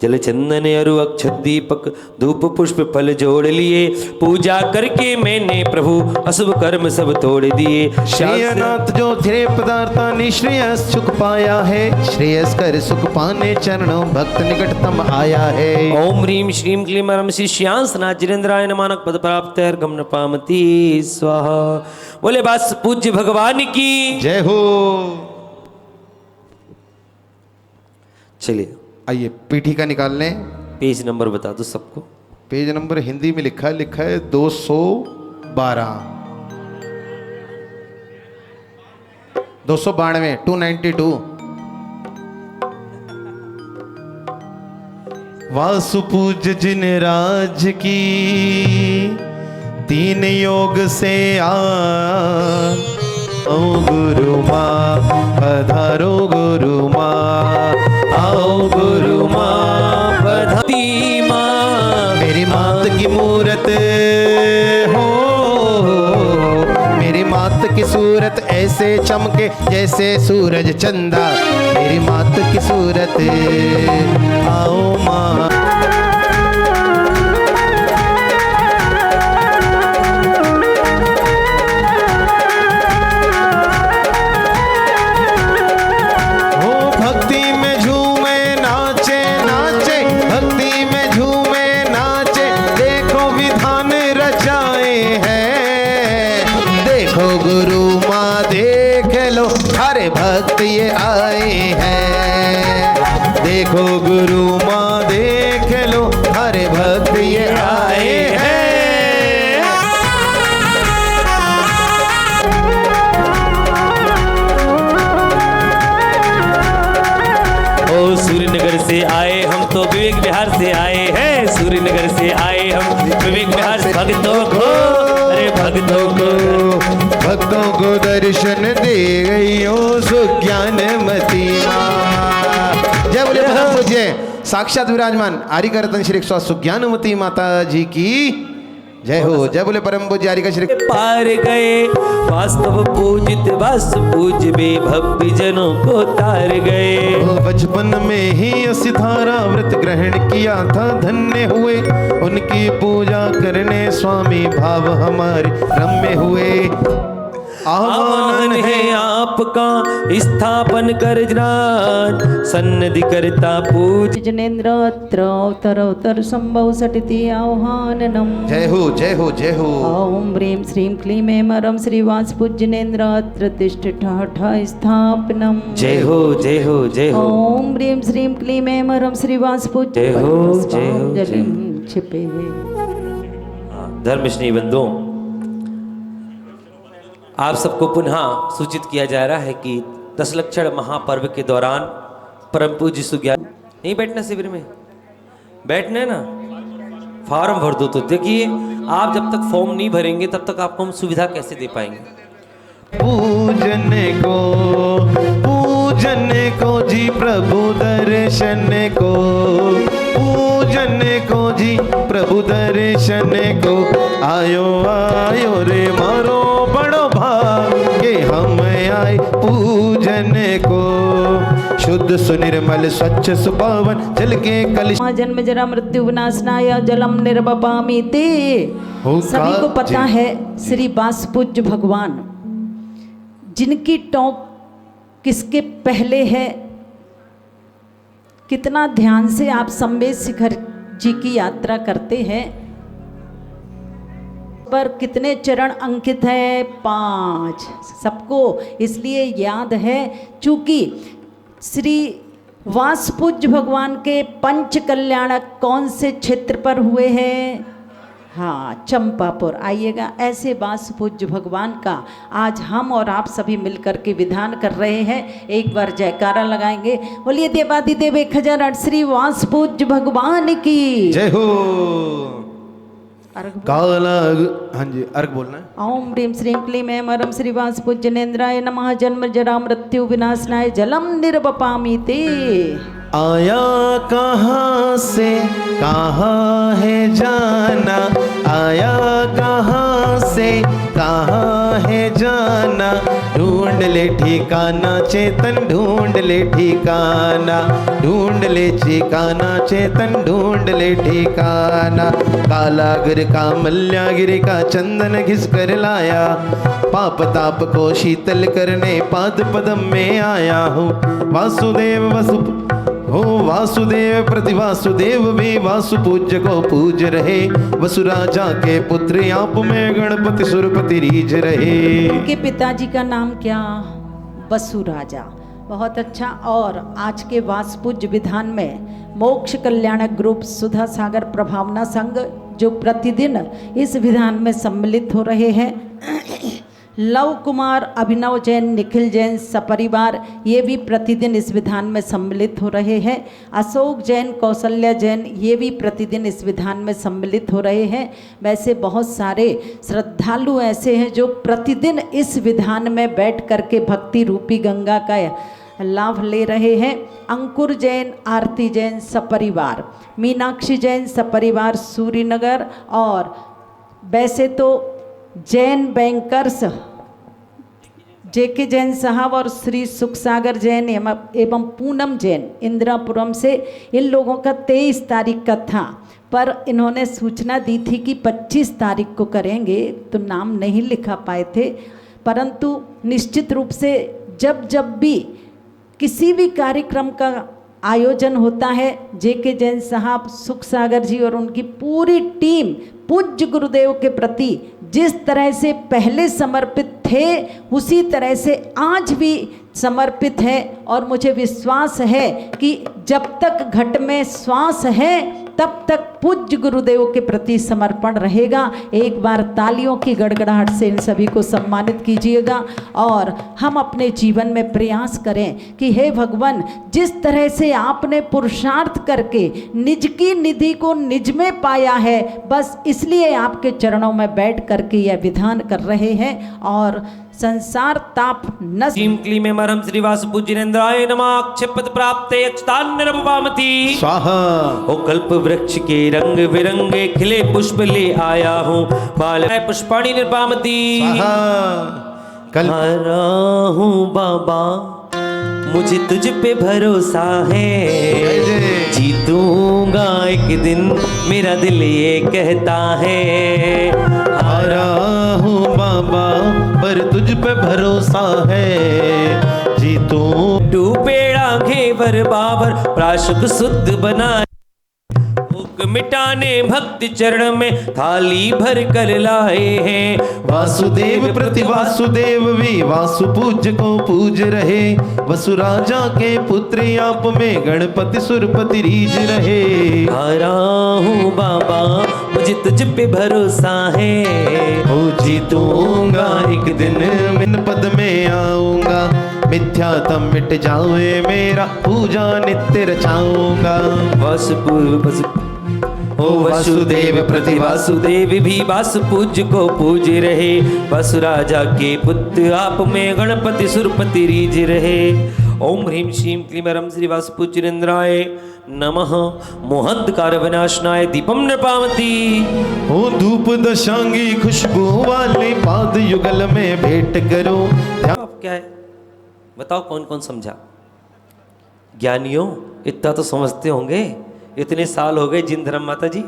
जल चंदन अरु अक्षत दीपक धूप पुष्प फल जोड़ लिए, पूजा करके मैंने प्रभु अशुभ कर्म सब तोड़ दिए। श्रेयनाथ जो थे पदार्था निश्रेयस सुख पाया है, श्रेयस कर सुख पाने चरणों भक्त निकटतम आया है। ओम ह्रीम श्रीम क्लीम ऐं श्री श्यांसनाथ जिनेन्द्राय नमः। पद प्राप्त है अर्घम न पामती। स्वाहा। बोले बस पूज्य भगवान की जय हो। चलिए आइए पीठिका निकाल लें। पेज नंबर बता दो सबको। पेज नंबर हिंदी में लिखा है 212 292। वासु पूज्य जिन राज की तीन योग से आओ गुरु माँ पधारो गुरु माँ, आओ गुरु माँ पधारी माँ। मेरी मात ऐसे चमके जैसे सूरज चंदा मेरी मात की सूरत आओ माँ। भक्त ये आए हैं, देखो गुरु माँ देख लो, हरे भक्त ये आए हैं। ओ सूर्यनगर से आए हम तो विवेक विहार से आए हैं, सूर्यनगर से आए हम विवेक विहार से। भक्तों को अरे भक्तों को दर्शन दे गई हो सुज्ञानमती माँ। जय बोले परम पूज्य साक्षात विराजमान आर्यकर्तन श्री सुज्ञानमती माता जी की जय हो। जय बोले परम पूज्य आर्यका श्री। पार गए वास्तव पूजित वास पूज में भक्ति जनों को तार गए। बचपन में ही सितारा व्रत ग्रहण किया था, धन्य हुए उनकी पूजा करने स्वामी भाव हमारे रम्य हुए। आह्वान है आपका स्थापन कर ज्ञान सन्निधि करता पूज जनेन्द्र अवतर संभव सटति आह्वाननम। जय हो जय हो जय हो। ओम ह्रीं श्रीं क्लीं ऐं मरं श्रीवास पूज्यनेन्द्र अत्र तिष्ठठ स्थापनम। जय हो जय हो जय हो। ओम ह्रीं श्रीं क्लीं ऐं मरं श्रीवास पूज्य जय हो जय हो जलिम छिपे। धर्मश्री बंधुओं, आप सबको पुनः सूचित किया जा रहा है कि दशलक्षण महापर्व के दौरान परम पूज्य सुज्ञान नहीं बैठना शिविर में, बैठना है ना, फॉर्म भर दो। तो देखिए, आप जब तक फॉर्म नहीं भरेंगे तब तक आपको हम सुविधा कैसे दे पाएंगे। पूजन को जी प्रभु दर्शन को, पूजन को जी प्रभु दर्शन को, आयो आयो रे मारो बड़ो भाग्य हम आए पूजन को। शुद्ध सुनिर्मल स्वच्छ सुपावन जल के कलश जन्म जरा मृत्यु विनाशनाय जलम निर्वपामि ते। सभी को पता है श्री वासपूज्य भगवान जिनकी टोक किसके पहले है, कितना ध्यान से आप संवेद शिखर जी की यात्रा करते हैं, पर कितने चरण अंकित है, 5 सबको इसलिए याद है चूंकि श्री वासपूज्य भगवान के पंच कल्याणक कौन से क्षेत्र पर हुए हैं। हाँ, चंपापुर। आइएगा, ऐसे वासपूज्य भगवान का आज हम और आप सभी मिलकर के विधान कर रहे हैं। एक बार जयकारा लगाएंगे, बोलिए देवादिदेव 1008 श्री वासपूज्य भगवान की जय हो। अर्घ काला हाँ जी अर्घ बोलना है। ओम ह्रीं श्रीं क्लीं ऐं मरं श्रीवास पूज्यनेन्द्राय नमः। जन्म जरा मृत्यु विनाशनाय जलम निर्वपामि ते। आया कहाँ से कहाँ है जाना, आया कहाँ से कहाँ है जाना, ढूंढ ले ठिकाना चेतन ढूंढ ले ठिकाना, ढूंढ ले ठिकाना चेतन ढूंढ ले ठिकाना। कालागिर का मल्यागिर का चंदन घिस कर लाया, पाप ताप को शीतल करने पाद पदम में आया हूँ। वासुदेव हो वासुदेव प्रति वासुदेव भी वासुपूज्य को पूज रहे, वसुराजा के पुत्र आप में गणपति सुरपति रीझ रहे। उनके पिताजी का नाम क्या? वसुराजा। बहुत अच्छा। और आज के वासपूज्य विधान में मोक्ष कल्याणक ग्रुप सुधा सागर प्रभावना संघ जो प्रतिदिन इस विधान में सम्मिलित हो रहे हैं, लव कुमार, अभिनव जैन, निखिल जैन सपरिवार ये भी प्रतिदिन इस विधान में सम्मिलित हो रहे हैं। अशोक जैन, कौशल्या जैन ये भी प्रतिदिन इस विधान में सम्मिलित हो रहे हैं। वैसे बहुत सारे श्रद्धालु ऐसे हैं जो प्रतिदिन इस विधान में बैठ करके भक्ति रूपी गंगा का लाभ ले रहे हैं। अंकुर जैन, आरती जैन सपरिवार, मीनाक्षी जैन सपरिवार सूर्यनगर, और वैसे तो जैन बैंकर्स जेके जैन साहब और श्री सुखसागर जैन एवं पूनम जैन इंदिरापुरम से, इन लोगों का 23 तारीख का था, पर इन्होंने सूचना दी थी कि 25 तारीख को करेंगे, तो नाम नहीं लिखा पाए थे। परंतु निश्चित रूप से जब जब भी किसी भी कार्यक्रम का आयोजन होता है, जेके जैन साहब, सुखसागर जी और उनकी पूरी टीम पूज्य गुरुदेव के प्रति जिस तरह से पहले समर्पित थे, उसी तरह से आज भी समर्पित है। और मुझे विश्वास है कि जब तक घट में श्वास है तब तक पूज्य गुरुदेव के प्रति समर्पण रहेगा। एक बार तालियों की गड़गड़ाहट से इन सभी को सम्मानित कीजिएगा और हम अपने जीवन में प्रयास करें कि हे भगवान, जिस तरह से आपने पुरुषार्थ करके निज की निधि को निज में पाया है, बस इसलिए आपके चरणों में बैठ करके यह विधान कर रहे हैं और संसार ताप न क्लीं क्लीं मरम श्रीवास पूज्येन्द्राय नमः। क्षिपत प्राप्ते अच्युतान्नरभवामति स्वाहा। ओ कल्प वृक्ष के रंग बिरंगे खिले पुष्प ले आया हूँ, बाल पुष्पाणि निर्वामति। स्वाहा। कल हारा हूँ बाबा, मुझे तुझ पे भरोसा है, जीतूंगा एक दिन मेरा दिल ये कहता है। हारा हूँ बाबा पर तुझ पे भरोसा है, जीतूं। तू पेड़ा घेवर बाबर प्राशुक शुद्ध बनाए, भूख मिटाने भक्ति चरण में थाली भर कर लाए हैं। वासुदेव प्रति वासुदेव भी वासु पूज्य को पूज रहे, वसु राजा के पुत्र आप में गणपति सुरपति रीज रहे। हारा हूँ बाबा, मुझे तुझ पे भरोसा है, हो जीतूंगा एक दिन मिन पद में आऊंगा, मिथ्यात्म मिट जाए मेरा पूजा नित्य रचाऊंगा। ओ वसुदेव प्रति वासुदेव भी वासु पूज्य को पूज रहे, वसु राजा के पुत्र आप में गणपति सुरपति रीज रहे। ओम ह्रीं श्रीं क्लीं रम श्री वासु पूज्येन्द्राय नमः। मोहंधकार विनाशनाय दीपम नृपामति। हो धूप दशांगी खुशबू वाले पाद युगल में भेंट करो। आप क्या है बताओ, कौन कौन समझा? ज्ञानियों इतना तो समझते होंगे, इतने साल हो गए जिन धर्म माता जी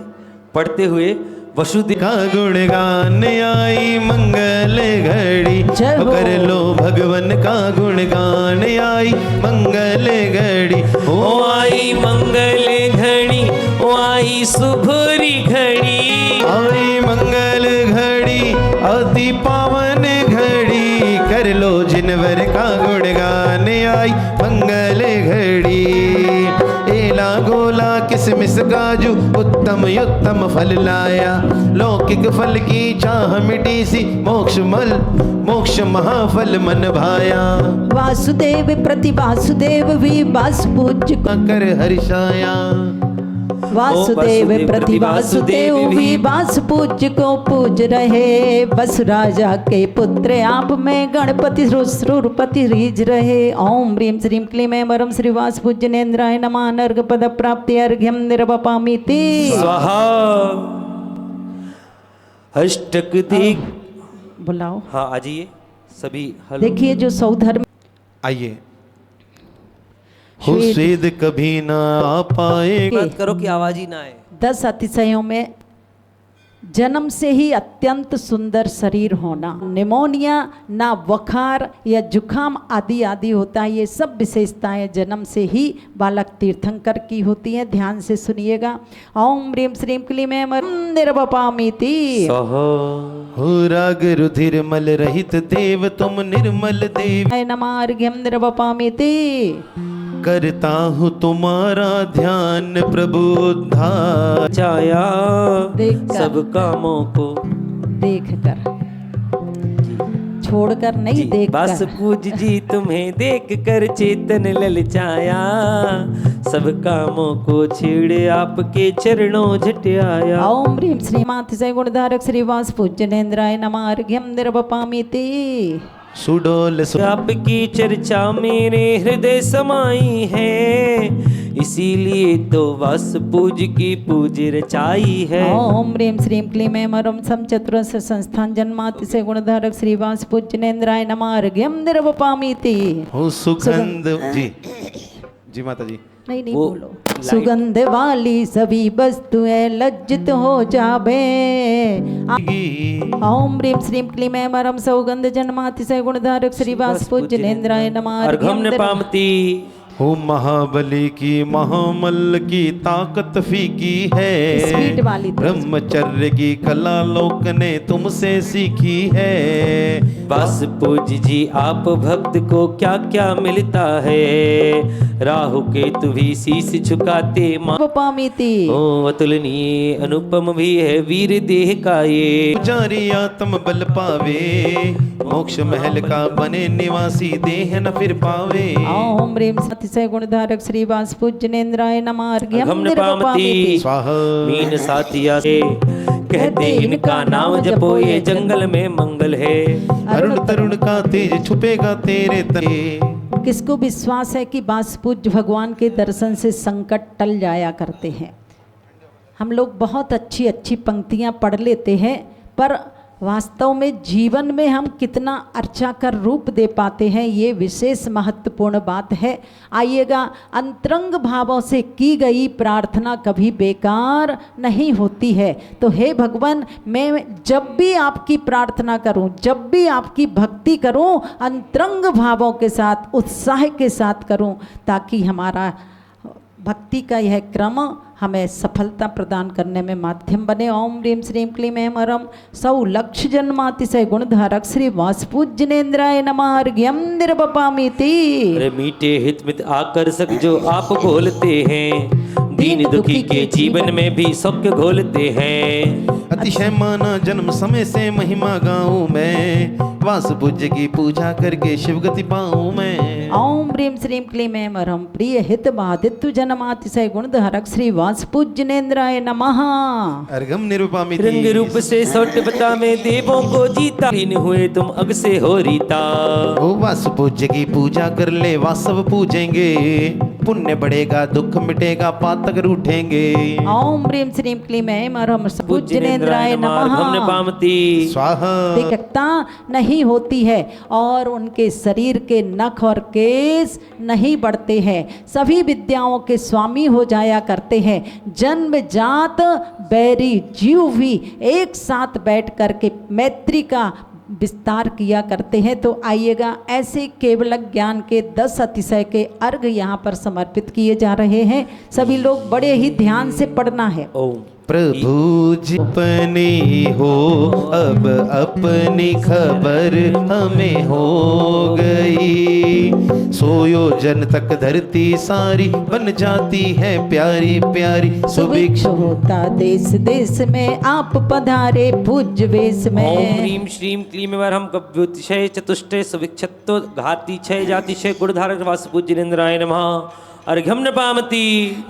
पढ़ते हुए। वसुदेव का गुणगान आई मंगल घड़ी, जय हो। कर लो भगवन का गुणगान आई मंगल घड़ी। ओ आई मंगल घड़ी, ओ आई शुभरी घड़ी, आई मंगल घड़ी अति पावन घड़ी, कर लो जिनवर का गुणगान आई मंगल घड़ी। एला गोला किसमिस काजू उत्तम उत्तम फल लाया, लौकिक फल की चाह मिटी सी मोक्ष महाफल मन भाया। वासुदेव प्रति वासुदेव भी वासु पूज्य को, कर हर्षाया। वासुदेव प्रति वासुदेव भी वासु पूज्य को पूज रहे, वसु राजा के पुत्र आप में गणपति सुरपति रीज रहे। ओम ह्रीं श्रीं क्लीं वरम श्री वास पूज्येन्द्राय नमः। अर्घ पद प्राप्ति अर्घ्यम निर्वपामिति स्वाहा। अष्टक देख बुलाओ। हाँ आ जाइए सभी। हेलो देखिए जो सौधर्म, आइए। हो स्वेद कभी ना आ पाए। बात करो कि आवाज ही ना आए। 10 अतिशयों में जन्म से ही अत्यंत सुंदर शरीर होना, निमोनिया ना बुखार या जुखाम आदि आदि होता है, ये सब विशेषताएं जन्म से ही बालक तीर्थंकर की होती हैं। ध्यान से सुनिएगा। ओम ह्रीं श्रीं क्लीं निर्वपामिति। हो राग रुधिर मल रहित देव तुम निर्मल देव, नमः। अर्घ्यम निर्वपामिति। करता हूँ तुम्हारा ध्यान प्रभु उद्धार। छाया देखकर। सब कामों को देखकर, छोड़कर नहीं, बस देखकर। पूज जी तुम्हें देख कर चेतन ललचाया, सब कामों को छेड़े आपके चरणों झट आया। ओम ह्रीं श्री मातिशय गुणधारक श्री वास पूज्येन्द्राय नमः। अर्घ्यम निर्वपामिति। सुडोल आपकी चर्चा मेरे हृदय समाई है, इसीलिए तो वास पूज की पूज रचाई है। ओम ह्रीं श्रीं क्लीं ऐं मरं सं चतुरस्य संस्थान जन्मातिशय गुणधारक श्रीवास पूज्यनेन्द्राय नमः। अर्घ्यं निर्वपामीति। हो सुगंध जी जी माता जी नहीं नहीं वो बोलो। सुगंध वाली सभी वस्तुएं लज्जित हो जावे। ओम ह्रीं श्रीं क्लीं ऐं मरं सौगंध जन्मातिशय गुणधारक श्रीवास पूज्यनेन्द्राय नमः। अर्घम न पामती। हो महाबली की महामल्ल की ताकत फीकी है, स्पीड वाली तो। ब्रह्मचर्य की कला लोक ने तुमसे सीखी है। बस पूज जी आप भक्त को क्या क्या मिलता है, राहु केतु भी शीश झुकाते माँ। पामीति। ओ अतुलनीय अनुपम भी है वीर देह का ये। पुजारी आत्म बल पावे, मोक्ष महल का बने निवासी देह न फिर पावे। ओम ह्रीं अतिशय गुणधारक श्रीवास पूज्यनेन्द्राय नमः। अर्घ्यं अर्घम न निर्वपामीति। पामती। स्वाहा मीन साथिया से कहते इनका नाम जपो ये जंगल में मंगल है। अरुण तरुण का तेज छुपेगा तेरे तले। किसको विश्वास है कि वास पूज्य भगवान के दर्शन से संकट टल जाया करते हैं। हम लोग बहुत अच्छी अच्छी पंक्तियां पढ़ लेते हैं, पर वास्तव में जीवन में हम कितना अर्चा कर रूप दे पाते हैं, ये विशेष महत्वपूर्ण बात है। आइएगा, अंतरंग भावों से की गई प्रार्थना कभी बेकार नहीं होती है। तो हे भगवान, मैं जब भी आपकी प्रार्थना करूं, जब भी आपकी भक्ति करूं, अंतरंग भावों के साथ, उत्साह के साथ करूं, ताकि हमारा भक्ति का यह क्रम हमें सफलता प्रदान करने में माध्यम बने। ओम ह्रीं श्रीं क्लीं ऐं मरं सौ लक्ष जन्मातिशय गुणधारक श्री वास पूज्यनेन्द्राय नमः। अर्घ्यं निर्वपामीति। अरे मीठे हित मित आकर्षक जो आप बोलते हैं, दीन दुखी के जीवन में भी सौख्य घोलते हैं। अतिशय माना जन्म समय से महिमा गाऊं मैं, वास पूज्य की पूजा करके शिवगति पाऊं मैं। ओम ह्रीं श्रीं क्लीं ऐं मरं प्रिय हित बाधित्व जन्मातिशय गुणधारक श्री वास पूज्यनेन्द्राय नमः। अर्घम निरूपामिति। रंग रूप से सौटपता में देवों को जीता, लीन हुए तुम अग से हो रीता। ओ वास पूज्य की पूजा कर ले, वासव पूजेंगे, पुण्य बढ़ेगा, दुख मिटेगा, पातक रूठेंगे। ओम ह्रीं श्रीं क्लीं ऐं मरं पूज्यनेन्द्राय नमः। अर्घम न पामती। स्वाहा। दिक्कता नहीं होती है और उनके शरीर के नख और केस नहीं बढ़ते हैं, सभी विद्याओं के स्वामी हो जाया करते हैं। जन्म जात बैरी जीव भी एक साथ बैठ करके मैत्री का विस्तार किया करते हैं। तो आइएगा, ऐसे केवल ज्ञान के 10 अतिशय के अर्घ यहाँ पर समर्पित किए जा रहे हैं। सभी लोग बड़े ही ध्यान से पढ़ना है। ओम प्रभु जी अपनी हो, अब अपनी खबर हमें हो गई। सोयो जन तक धरती सारी बन जाती है प्यारी प्यारी सुभिक्ष होता देश देश में आप पधारे पूज्य वेश ओम में। ह्रीं श्रीं क्लीं ऐं मरं कव्युतिशय चतुष्टय सुविक्षत्तो घाती छय जातिशय गुणधारक वास पूज्यनेन्द्राय नमः। अर्घ्यम न पामती।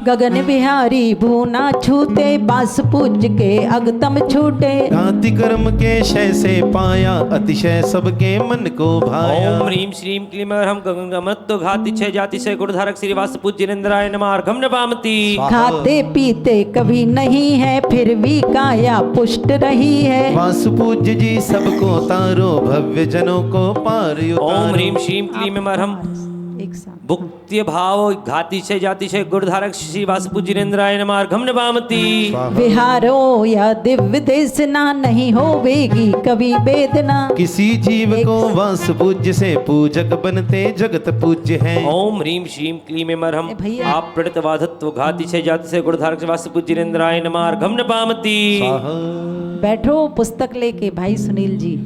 गगन बिहारी भूना छूते, बास पूज्य के अगतम छूटे। गाति कर्म के शय से पाया, अतिशय सबके मन को भाया। ओम ह्रीं श्रीं क्लीं ऐं मरं गगनमत्तो घाती छय जातिशय गुणधारक श्री वास पूज्यनेन्द्राय नमः। अर्घ्यम न पामती। खाते पीते कभी नहीं है, फिर भी काया पुष्ट रही है। वास पूज्य जी सबको तारो, भव्य जनों को पार ओम उतारो। ह्रीं श्रीं क्लीं ऐं मरं एक साथ भुक्त्य भाव घाती छय जाति छय गुणधारक श्री वास पूज्यनेन्द्राय नमः। अर्घम न पामती। विहारो या दिव्य देशना, नहीं होवेगी कभी वेदना। किसी जीव को वास पूज्य से पूजक बनते जगत पूज्य है। ओम ह्रीं श्रीं क्लीं ऐं मरं ए भैया। आप प्रणत वाधत्व घाती छय जाति छय गुणधारक श्री वास पूज्यनेन्द्राय नमः। अर्घम न पामती। बैठो पुस्तक लेके भाई सुनील जी।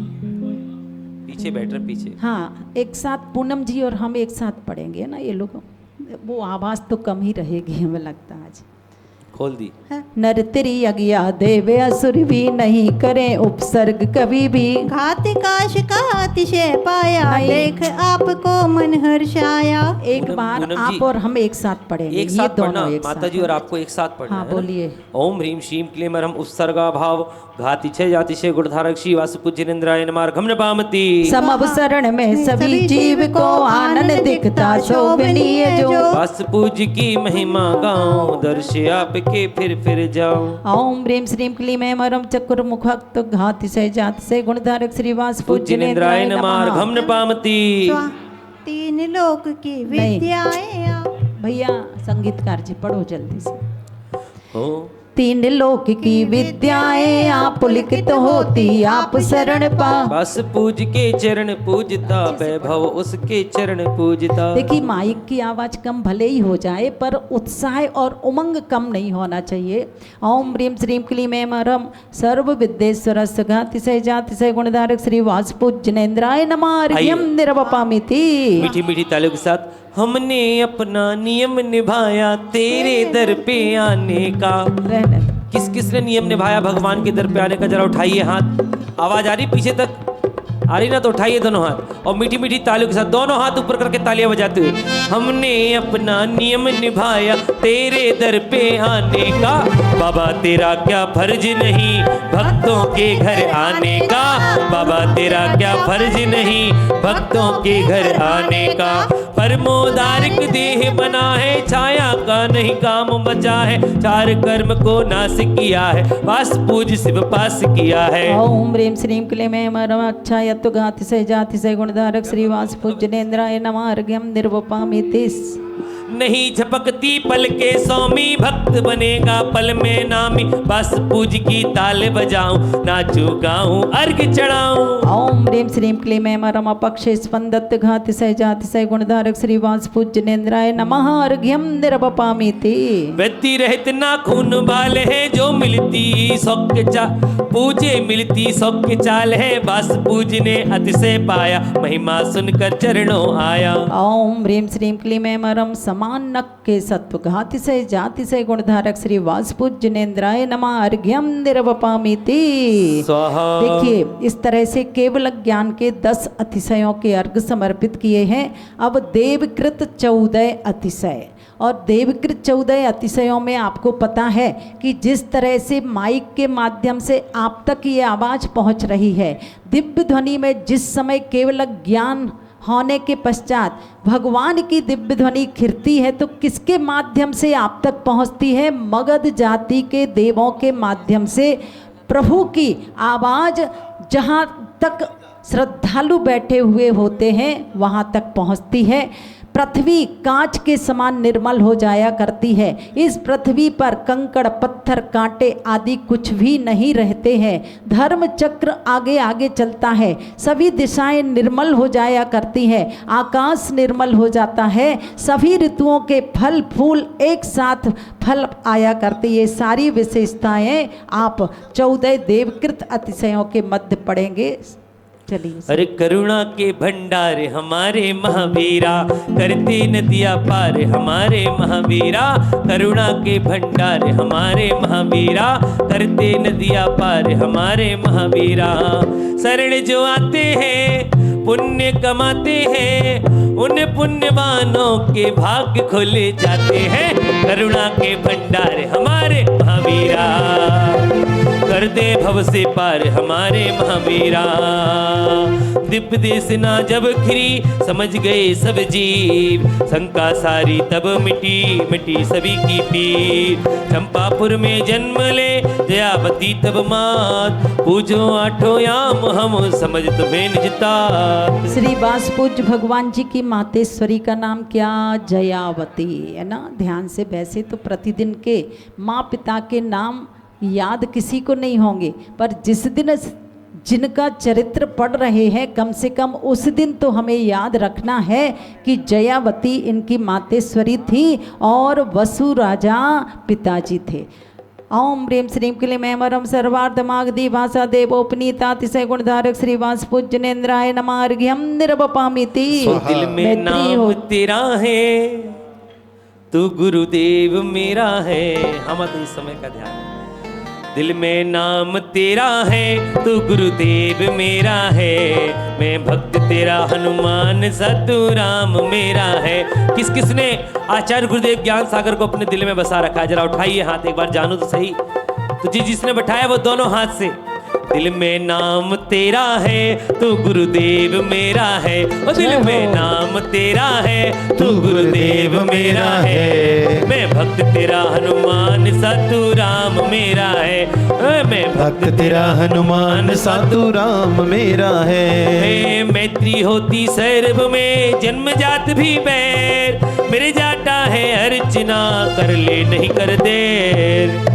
पीछे बैठ रहे पीछे। हाँ, एक साथ पूनम जी और हम एक साथ पढ़ेंगे ना। ये लोग वो आवाज़ तो कम ही रहेगी हमें लगता है आज। खोल दी। नर तेरी आज्ञा देवे असुर भी नहीं करें उपसर्ग कभी भी। घात काश का अतिशय पाया, नहीं। देख आपको मन हर्षाया। एक बार पूनम आप जी, और हम एक साथ पढ़ेंगे, एक ये साथ पढ़ना दोनों एक माता साथ। जी और आपको एक साथ पढ़ना हाँ, है ना? बोलिए। ओम ह्रीम श्रीम क्लीमरम उपसर्गा भाव घाति छे जाति छे गुणधारक श्री वासुपूज्येन्द्राय नमः घम नपामति। समवसरण में सभी जीव को आनंद दिखता शोभनीय जो। वास पूज की महिमा गाऊं, दर्श आपके फिर जाऊं। ओम ह्रीम श्रीम क्लीम मरम चक्र मुखक्त घाति से जाति से गुणधारक श्रीवास पूज्येन्द्राय नमः घम नपामति। तीन लोक की विद्याएं आप। भैया संगीतकार जी पढ़ो जल्दी से। हो तीन लोक की विद्याएं आप लिखित होती आप शरण पा। बस पूज के चरण पूजता, वैभव उसके चरण पूजता। देखिए माइक की आवाज कम भले ही हो जाए पर उत्साह और उमंग कम नहीं होना चाहिए। ओम ह्रीम श्रीम क्लीम मरम सर्व विद्येश्वर घाति से जाति से गुणधारक श्री वासपूज्येन्द्राय नमः अर्घ्यम निर्वपामिति। मीठी मीठी तालियों के साथ हमने अपना नियम निभाया तेरे दर पे आने का। रहने दो। किस किस ने नियम निभाया भगवान के दर पे आने का? जरा उठाइए हाथ। आवाज आ रही पीछे तक? आ रही ना? तो उठाइए दोनों हाथ और मीठी मीठी तालियों के साथ दोनों हाथ ऊपर करके तालियां बजाते हुए। हमने अपना नियम निभाया तेरे दर पे आने का, बाबा तेरा क्या फर्ज नहीं भक्तों के घर आने का। बाबा तेरा क्या फर्ज नहीं भक्तों के घर आने का। परमोदारिक देह बना है, छाया का नहीं काम बचा है। चार कर्म को नाश किया है, वास पूज शिव पास किया है। ओम ह्रीम श्रीम क्लीम मरम अच्छा यत्तु घाति से जाति से गुणधारक श्रीवास पूज्येन्द्राय नमः अर्घ्यम निर्वपामिति। नहीं झपकती पल के स्वामी, भक्त बनेगा पल में नामी। बस पूज की ताल बजाऊं, नाचू गाऊं अर्घ चढ़ाऊं। ओम ह्रीम श्रीम क्लीम मरम अपक्ष स्पंदत घाति से जाति से गुणधारक श्रीवास पूज्येन्द्राय नमः अर्घ्यम निर्वपामिति। व्यक्ति रहत ना खून बाल है, जो मिलती सौख्य पूजे मिलती सौख्य चाल है। बस पूजने अतिशय पाया, महिमा सुनकर चरणों आया। ओम ह्रीम श्रीम क्लीम मरम समान नक के सत्व घाति से जाति से गुणधारक श्री वासपूज्येन्द्राय नमः अर्घ्यम निर्वपामिति। स्वाहा। देखिए इस तरह से केवल ज्ञान के 10 अतिशयों के अर्घ समर्पित किए हैं। अब देवकृत 14 अतिशय, और देवकृत 14 अतिशयों में आपको पता है कि जिस तरह से माइक के माध्यम से आप तक ये आवाज़ पहुंच रही है, दिव्य ध्वनि में जिस समय केवल ज्ञान होने के पश्चात भगवान की दिव्य ध्वनि खिरती है तो किसके माध्यम से आप तक पहुंचती है? मगध जाति के देवों के माध्यम से। प्रभु की आवाज़ जहाँ तक श्रद्धालु बैठे हुए होते हैं वहाँ तक पहुँचती है। पृथ्वी कांच के समान निर्मल हो जाया करती है। इस पृथ्वी पर कंकड़ पत्थर कांटे आदि कुछ भी नहीं रहते हैं। धर्म चक्र आगे आगे चलता है, सभी दिशाएं निर्मल हो जाया करती है, आकाश निर्मल हो जाता है, सभी ऋतुओं के फल फूल एक साथ फल आया करती। ये सारी विशेषताएं आप 14 देवकृत अतिशयों के मध्य पढ़ेंगे। चलिए। अरे करुणा के भंडार हमारे महावीरा, करते नदिया पार हमारे महावीरा। करुणा के भंडार हमारे महावीरा, करते नदिया पार हमारे महावीरा। शरण जो आते हैं पुण्य कमाते हैं, उन पुण्यवानों के भाग्य खुले जाते हैं। करुणा के भंडार हमारे महावीरा, कर दे भव से पार हमारे महावीरा। दिव्य देशना जब खिरी समझ गए सब जीव, शंका सारी तब मिटी मिटी सभी की पीर। चंपापुर में जन्म ले जयावती तब मात, पूजो आठों याम हम समझ तुम्हें निजता। श्री वासपूज्य भगवान जी की मातेश्वरी का नाम क्या? जयावती है ना। ध्यान से, वैसे तो प्रतिदिन के माँ पिता के नाम याद किसी को नहीं होंगे, पर जिस दिन जिनका चरित्र पढ़ रहे हैं कम से कम उस दिन तो हमें याद रखना है कि जयावती इनकी मातेश्वरी थी और वसु राजा पिताजी थे। ओम ह्रीम श्रीम क्लीम मरम सर्वार्धमागधी भाषा देवोपनीता तिशय गुणधारक श्री वासपूज्येन्द्राय नमः अर्घ्यम निर्वपामिति। दिल में नाम तेरा है तू गुरुदेव मेरा है। हम तो इस समय का ध्यान है। दिल में नाम तेरा है, तू गुरुदेव मेरा है। मैं भक्त तेरा हनुमान, सतु राम मेरा है। किस किसने आचार्य गुरुदेव ज्ञान सागर को अपने दिल में बसा रखा है? जरा उठाइए हाथ एक बार, जानू तो सही। तो जिसने बैठाया वो दोनों हाथ से। दिल में नाम तेरा है, तू गुरुदेव मेरा है। ओ दिल में नाम तेरा है, तू गुरुदेव मेरा है। मैं भक्त तेरा हनुमान, सतु राम मेरा है। मैं भक्त तेरा हनुमान, साधु राम मेरा है। मैत्री होती सर्व में, जन्म जात भी बैर। मेरे जाटा है अर्चना, कर ले नहीं कर देर।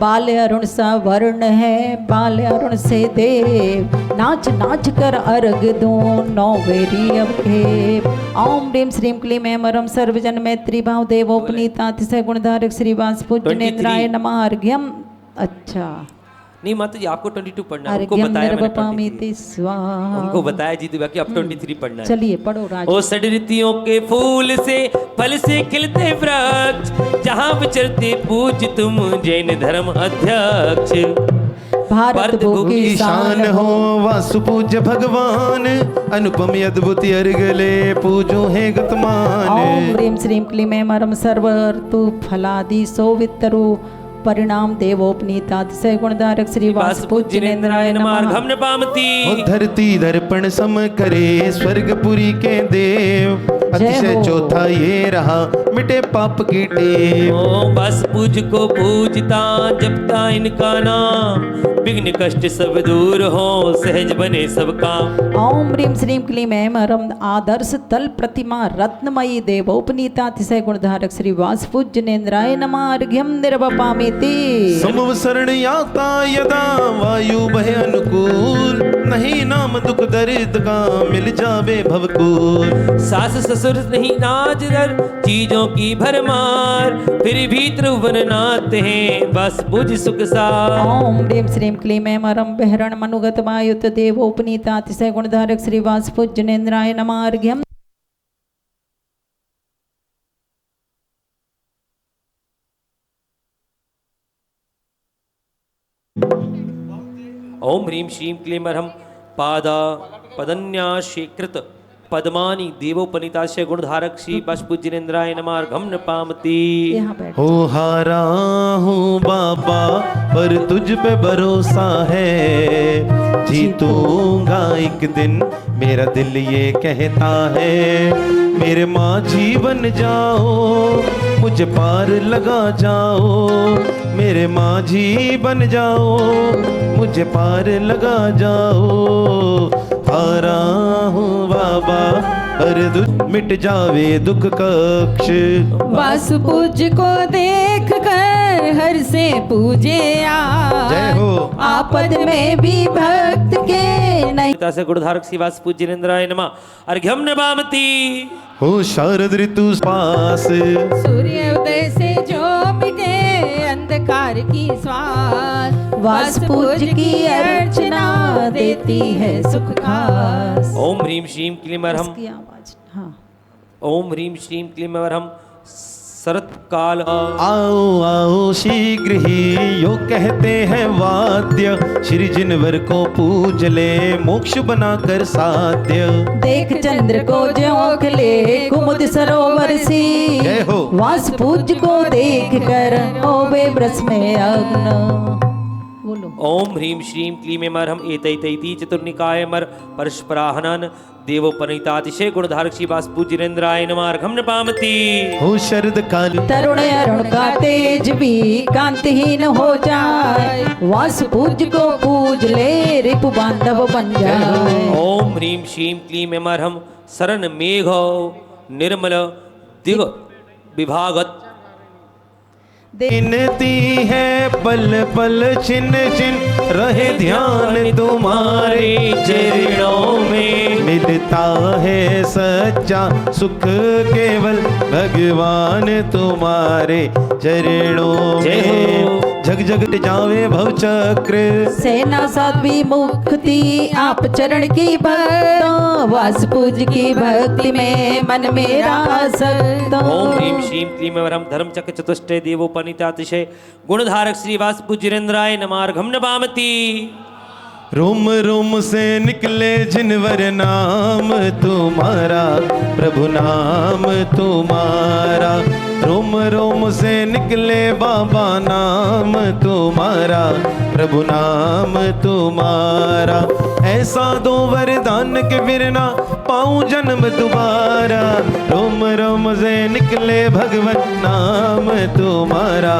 बाल अरुण सा वर्ण है, बाल अरुण से देव। नाच नाच कर अर्घ दूं, नौ वेरी अब खेप। ओम ह्रीम श्रीम क्लीम ऐं मरम सर्वजन मैत्री भाव देवोपनीता अतिशय गुणधारक श्री वास पूज्यनेन्द्राय नमः। अर्घ्यम। अच्छा नहीं माता जी, आपको 22 पढ़ना है। उनको अर्घ्यम बताया मैंने निर्वपामिति 23। स्वाहा। उनको बताया जी बाकी अब 23 पढ़ना है। चलिए पढ़ो राज। ओ षड्ऋतियों के फूल से फल से खिलते वृक्ष, जहाँ विचरते पूज तुम जैन धर्म अध्यक्ष। भारत भू की शान हो वासु पूज्य भगवान, अनुपम अद्भुत अर्गले पूजो है गतमान। ओम ह्रीम श्रीम क्लीम ऐं मरम सर्वर्तु फलादि सोवितरु परिणाम देवोपनीता अतिशय गुणधारक श्री वास पूज्यनेन्द्राय नमः। अर्घ्यम नपामति। ओ धरती दर्पण सम करे, स्वर्गपुरी के देव। अतिशय चौथा ये रहा, मिटे पाप की टेव। ओ बस पूज को पूजता, जपता इनका नाम। विघ्न कष्ट सब दूर हो, सहज बने सबका। ओम ह्रीम श्रीम क्लीम ऐं मरम आदर्श तल प्रतिमा रत्नमयी देवोपनीता अतिशय गुणधारक श्री वास पूज्यनेन्द्राय नमः। अर्घ्यम निर्वपामिति। समवसरण याता यदा, वायु बहे अनुकूल। नहीं नाम दुख दर्द का, मिल जावे भवकूल। सास ससुर नहीं नाज दर, चीजों की भरमार। फिर भी त्रिभुवन नाथ हैं, बस बुझ सुख सार। ओम ह्रीम श्रीम क्लीम ऐं मरम बहरण मनुगत वायुत देवोपनीता अतिशय गुणधारक श्री वास पूज्यनेन्द्राय नमः। अर्घ्यम। ओम ह्रीम श्रीम क्लीम अर्हम पादा पदन्याशीकृत पद्मानी देवोपनीताशय गुणधारक श्री पशुपूज्यनेन्द्राय नमः। अर्घ्यम नपामति। यहाँ बैठ। हो हारा हूँ बाबा, पर तुझ पे भरोसा है। जीतूंगा एक दिन, मेरा दिल ये कहता है। मेरे माँ जी बन जाओ, मुझे पार लगा जाओ। मेरे माँ जी बन जाओ, मुझे पार लगा जाओ। हारा हूँ बाबा, पर दुख मिट जावे दुख कक्ष। वासु पूज्य को देख कर हर से पूजे जय हो। आपद में भी भक्त के नहीं। से गुणधारक श्री वास पूज्यनेन्द्राय नमः। अर्घ्यम नपामति। हो शारद ऋतु पास, सूर्य उदय से जो मिटे अंधकार की श्वास। वास पूज्य की अर्चना देती है सुख खास। ओम ह्रीम श्रीम क्लीम अर्हम। इसकी आवाज। हाँ ओम ह्रीम श्रीम क्लीम अर्हम शरत काल। आओ आओ शीघ्र ही, यो कहते हैं वाद्य। श्री जिनवर को पूज ले, मोक्ष बनाकर साध्य। देख चंद्र को ज्यों खिले कुमुद सरोवर सी। जय हो। वास पूज्य को देख कर होवे ब्रस में अग्न। बोलो। ओम ह्रीम श्रीम क्लीम अर्हम एतैतैति चतुर्निकाय मर परस्पराहनन देवोपनीतातिशय गुणधारक श्री वास पूज्यनेन्द्राय नमः। अर्घ्यम नपामति। हो शरद काल, तरुण अरुण का तेज भी कांतिहीन हो जाए। वास पूज्य को पूज ले, रिपु बांधव बन जाए। ओम ह्रीम श्रीम क्लीम अर्हम शरण मेघ निर्मल दिग विभागत। विनती है पल पल छिन छिन, रहे ध्यान तुम्हारे चरणों में। मिलता है सच्चा सुख केवल भगवान तुम्हारे चरणों जय में। हो। जग जग जावे भव चक्र। सेना साध्वी मुक्ति आप चरण की भक्त, वास पूज की भक्ति में मन मेरा आसक्त। ओम ह्रीं श्रीं क्लीं वरम धर्म चक्र चतुष्टय देवोपनीतातिशय गुणधारक श्रीवास पूज्येन्द्राय नमार्घम नमामि। रोम रोम से निकले जिनवर नाम तुम्हारा, प्रभु नाम तुम्हारा। रोम रोम से निकले बाबा नाम तुम्हारा, प्रभु नाम तुम्हारा। ऐसा दो वरदान के बिना पाऊं जन्म दोबारा। रोम रोम से निकले भगवत नाम तुम्हारा,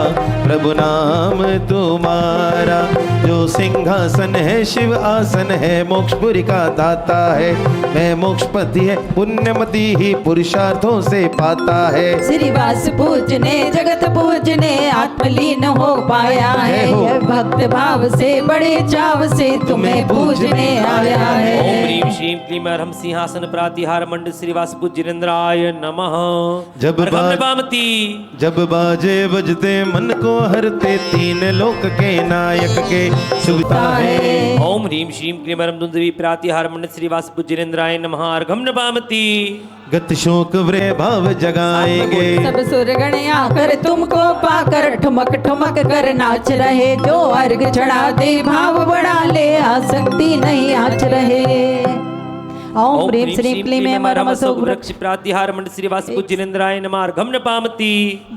प्रभु नाम तुम्हारा। जो सिंहासन है शिव आसन है, मोक्षपुरी का दाता है। मैं मोक्षपति है पुण्यमती ही पुरुषार्थों से पाता है। श्रीवास पूजने जगत पूजने आत्मलीन हो पाया है। यह भक्त भाव से बड़े चाव से तुम्हें पूजने आया है। ओम ह्रीं श्रीं क्लीं वरम सिंहासन प्रातिहार मंड श्रीवास पूज्येन्द्राय नमः। जब बाजे बजते मन को हरते, तीन लोक के नायक के सुविधा है। ओम ह्रीं श्रीं क्लीं वरम दुंदवी प्रातिहार मंड श्रीवास पूज्येन्द्राय नमः। अर्घम नमामि। गत शोक वृह भाव जगाएंगे, सब सुरगण आकर तुमको पाकर ठुमक ठुमक कर नाच रहे। जो अर्घ चढ़ा दे भाव बढ़ा ले, आसक्ति नहीं आच रहे। ओम ह्रीं श्रीं क्लीं वरम अशोक वृक्ष प्रातिहार मंड श्रीवास पूज्येन्द्राय नमः। अर्घम नमामि।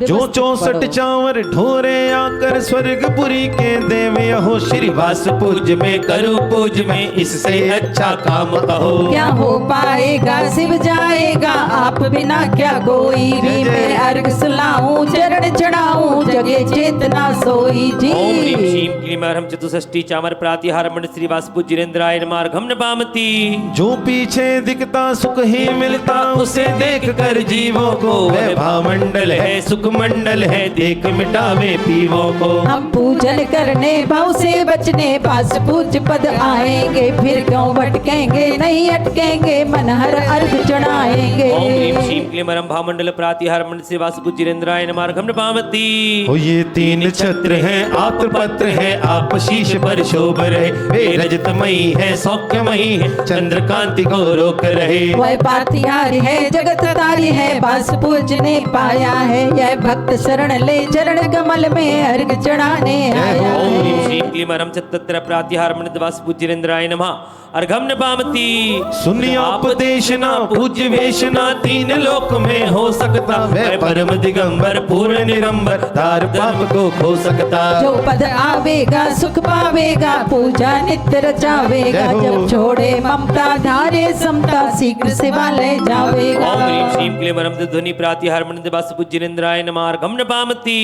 जो 64 चावर ढोरे आकर स्वर्गपुरी के देवे हो। श्रीवास पूज में करो पूज में, इससे अच्छा काम कहो। क्या हो पाएगा शिव जाएगा आप बिना, क्या कोई भी मैं अर्घ सुलाऊं चरण चढ़ाऊं जगे चेतना सोई जी। ओम ह्रीं श्रीं क्लीं वरम चतुष्षष्टि चामर प्रातिहार मंड श्रीवास पूज्येन्द्राय नमः। अर्घम नमामि। जो पीछे दिखता सुख ही मिलता, उसे देख कर जीवों को वह भावमंडल है सुख मंडल है, देख मिटावे पीवों को। हम पूजन करने भाव से बचने, पास पूज पद आएंगे। फिर क्यों भटकेंगे नहीं अटकेंगे, मन हर अर्घ चढ़ाएंगे। ओम ह्रीं श्रीं क्लीं वरम भावमंडल प्रातिहार मंड श्रीवास पूज्येन्द्राय नमः। अर्घम नमामि। हो ये तीन छत्र हैं आप पत्र है, आप शीश पर शोभ रहे। वे रजतमयी है सौख्यमयी है, चंद्रकांति को रोक रहे। वह पातिहारी है जगत तारी है, पास पूजने पाया है। यह भक्त शरण ले चरण कमल में अर्घ चढ़ाने आया ओम ह्रीं है। श्रीं क्लीं वरम चतत्र प्रातिहार मंड श्रीवास पूज्येन्द्राय नमः। अर्घम नमामि। सुनिए उपदेश ना पूज्य वेशना, तीन लोक में हो सकता। वह परम दिगंबर पूर्ण निरंबर, तार पाप को खो सकता। जो पद आवेगा सुख पावेगा, पूजा नित्य रचावेगा। जब छोड़े ममता धारे समता, शीघ्र शिवालय जावेगा। ओम ह्रीं श्रीं क्लीं वरम ध्वनि प्रातिहार मंड श्रीवास पूज्येन्द्राय नमः। अर्घम नमामि।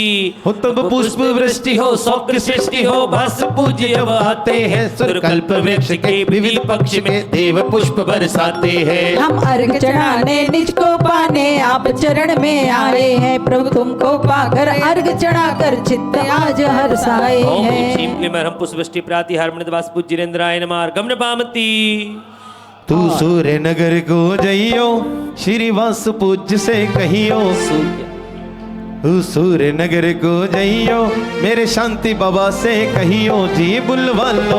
हो तब पुष्प वृष्टि हो सौख्य सृष्टि हो, भस पूज्य जब आते हैं। सुरकल्प वृक्ष के विविध पक्ष में देव पुष्प बरसाते हैं। हम अर्घ चढ़ाने निज को पाने, आप चरण में आए हैं। प्रभु तुमको पाकर अर्घ चढ़ाकर चित्त आज हर्षाए ओम ह्रीं हैं। श्रीं क्लीं वरम पुष्पवृष्टि प्रातिहार मंड श्रीवास पूज्येन्द्राय नमः। अर्घम नमामि। तू सूर्य नगर को जइयो, श्रीवास पूज्य से कहियो। तू सूर्य नगर को जइयो, मेरे शांति बाबा से कहियो। जी बुलवा लो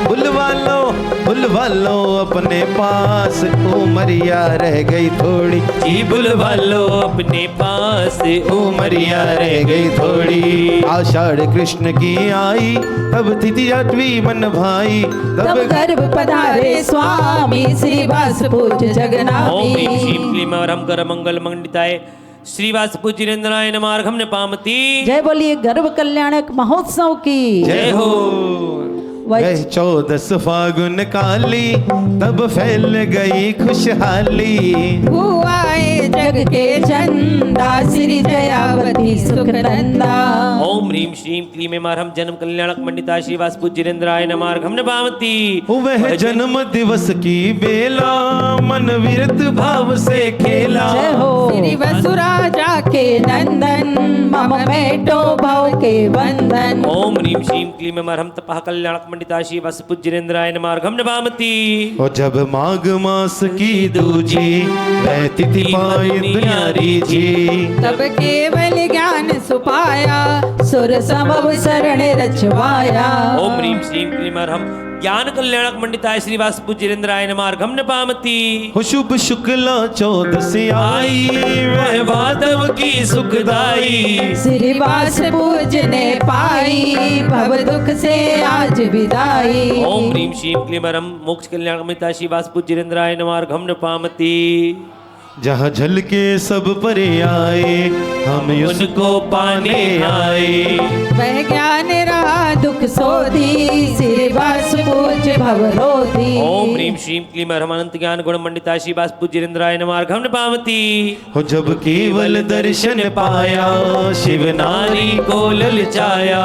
बुलवा लो बुलवा लो अपने पास, उमरिया रह गई थोड़ी। जी बुलवा लो अपने पास, उमरिया रह गई थोड़ी। आषाढ़ कृष्ण की आई, तब तिथि 8वीं मन भाई। तब गर्भ पधारे स्वामी, श्रीवास पूज्य ओम जगन्नाथी। ह्रीं श्रीं क्लीं वरम कर मंगल मंडिताय श्रीवास पूज्येन्द्राय नमः। अर्घम नमामि। जय बोलिए गर्भ कल्याणक महोत्सव की जय हो। वह 14 फागुन काली, तब फैल गई खुशहाली। हुआए जग के चंदा, श्री दयावती सुख नंदा। ओम ह्रीं श्रीं क्लीं वरम जन्म कल्याणक मंडिताय श्रीवास पूज्येन्द्राय नमः। अर्घम नमामि। वह जन्म दिवस की बेला, मन विरत भाव से खेला। जय हो। श्री वसुराजा के नंदन, मम मेटो भव के बंधन। ओम ह्रीं श्रीं क्लीं अमरहं तपः कल्याणक मंडिता श्री वस पूज्येन्द्राय नमः अर्घम नभामति। और जब माघ मास की दूजी वह तिथि पाई दुनियारी जी, तब केवल ज्ञान सुपाया सुर समव शरण रचवाया। ओम ह्रीं श्रीं क्लीं अमरहं ज्ञान कल्याणक मंडिताय श्री वास पूज्येन्द्राय नमः अर्घम नभामति। हो शुभ शुक्ला चौदसी आई वह माधव की सुखदाई। श्रीवास पूजने पाई भव दुख से आज विदाई। ओम ह्रीं श्रीं क्लीं अमरहं मोक्ष कल्याणक मंडिताय श्री वास पूज्येन्द्राय नमः अर्घम नभामति। जहाँ झल के सब परे आए हम उसको पाने आए। वह ज्ञान रहा दुख सोधी श्रीवास पूज भवरोधी। ओम ह्रीं श्रीं क्लीं अमरहं अनंत ज्ञान गुण मंडिताय श्री वास पूज्येन्द्राय नमः अर्घम नभामति। हो जब केवल दर्शन पाया शिव नारी को ललचाया।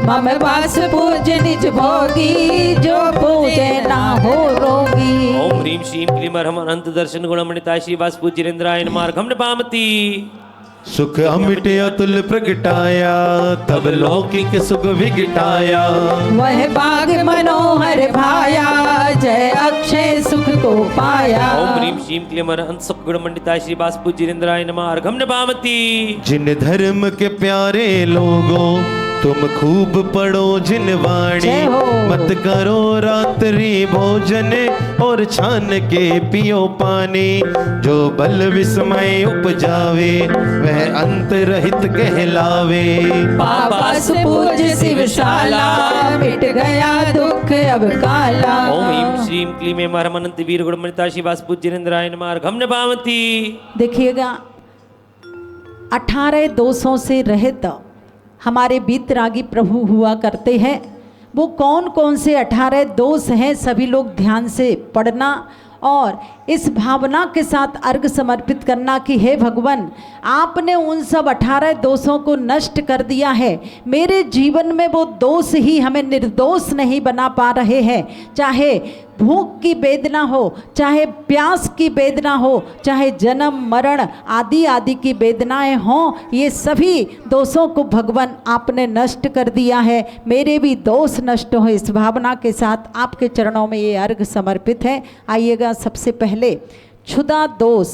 मम वास पूज निज भोगी जो पूजे ना हो रोगी। ओम ह्रीं श्रीं क्लीं अमरहं अनंत दर्शन गुण मंडिताय श्री वास पूज्येन्द्राय नमः अर्घम नभामति। सुख अमिट अतुल प्रगटाया तब लौकिक सुख विगटाया। वह बाग मनोहर भाया जय अक्षय सुख को पाया। ओम ह्रीं श्रीं क्लीं अमरहं अनंत सुख गुण मंडिताय श्री वास पूज्येन्द्राय नमः अर्घम नभामति। जिन धर्म के प्यारे लोगों तुम खूब पढ़ो जिन वाणी। जय हो। मत करो रात्रि भोजन और छान के पियो पानी। जो बल विस्मय उपजावे वह अंत रहित कहलावे। पापास पूज शिवशाला मिट गया दुख अब काला। ओम ह्रीं श्रीं क्लीं अमरहं अनंत वीर गुण मंडिताय श्री वास पूज्येन्द्राय नमः अर्घम नभामति। देखिएगा 18 दोषों से रहित हमारे बीतरागी प्रभु हुआ करते हैं। वो कौन कौन से 18 दोष हैं सभी लोग ध्यान से पढ़ना और इस भावना के साथ अर्घ समर्पित करना कि हे भगवान आपने उन सब 18 दोषों को नष्ट कर दिया है। मेरे जीवन में वो दोष ही हमें निर्दोष नहीं बना पा रहे हैं। चाहे भूख की वेदना हो, चाहे प्यास की वेदना हो, चाहे जन्म मरण आदि आदि की वेदनाएं हों, ये सभी दोषों को भगवान आपने नष्ट कर दिया है। मेरे भी दोष नष्ट हो इस भावना के साथ आपके चरणों में ये अर्घ समर्पित है। आइएगा सबसे पहले क्षुधा दोष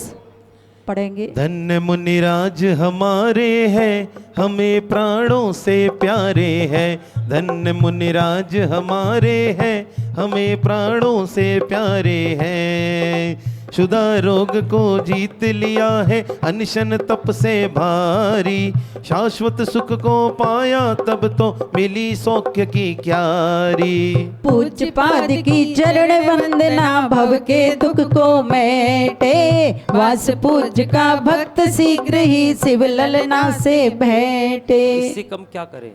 पढ़ेंगे। धन्य मुनिराज हमारे हैं हमें प्राणों से प्यारे हैं। धन्य मुनिराज हमारे हैं हमें प्राणों से प्यारे हैं। क्षुधा रोग को जीत लिया है अनशन तप से भारी। शाश्वत सुख को पाया तब तो मिली सौख्य की क्यारी। पूज्य पाद की चरण वंदना भव के दुख को मेटे। वास पूज्य का भक्त शीघ्र ही शिव ललना से भेंटे। इससे कम क्या करें?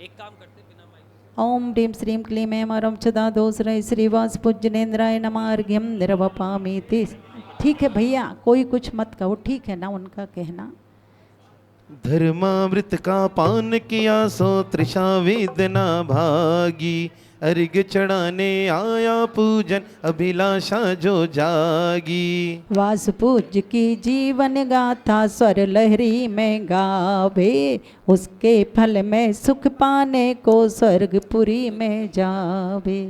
एक काम करते बिना माइक। ओम ह्रीं श्रीं क्लीं अमरहं क्षुधा दोष रहित श्रीवास पूज्येन्द्राय नमः अर्घ्यम निर्वपामीति। ठीक है भैया, कोई कुछ मत कहो, ठीक है ना उनका कहना। धर्मामृत का पान किया सो तृषा वेदना भागी। अर्घ चढ़ाने आया पूजन अभिलाषा जो जागी। वास पूज्य की जीवन गाथा स्वर लहरी में गावे। उसके फल में सुख पाने को स्वर्गपुरी में जावे।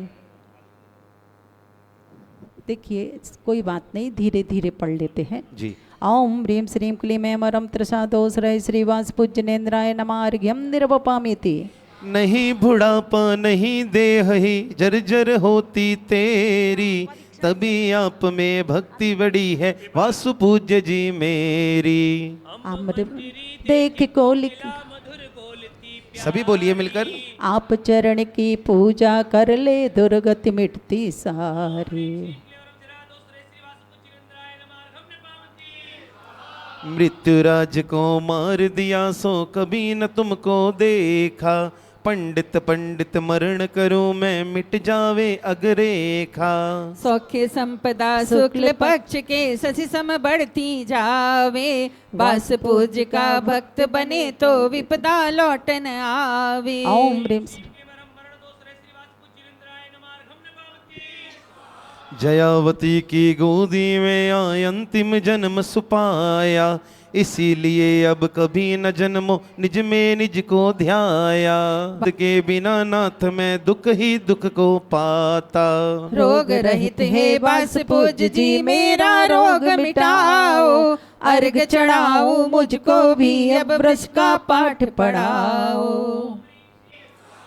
देखिए कोई बात नहीं, धीरे धीरे पढ़ लेते हैं जी। ओम ह्रीं श्रीं क्लीं अमरहं तृषा दोष रहित श्रीवास पूज्येन्द्राय नमः अर्घ्यम निर्वपामीति। नहीं बुढ़ापा नहीं देह ही जर्जर होती तेरी। तभी आप में भक्ति बड़ी है वासु पूज्य जी मेरी। अमृत देख को लिख सभी बोलिए मिलकर। आप चरण की पूजा कर ले दुर्गति मिटती सारी। मृत्युराज को मार दिया सो कभी न तुमको देखा। पंडित पंडित मरण करूं मैं मिट जावे अग्रेखा। सौख्य संपदा शुक्ल पक्ष के शशि सम बढ़ती जावे। वास पूज्य का भक्त बने तो विपदा लौटन आवे। ओम ह्रीं जयावती की गोदी में आय अंतिम जन्म सुपाया। इसीलिए अब कभी न जन्मो निज में निज को ध्याया। के बिना नाथ मैं दुख ही दुख को पाता। रोग रहित है बस पूज जी मेरा रोग मिटाओ। अर्घ चढ़ाओ मुझको भी अब ब्रज का पाठ पढ़ाओ।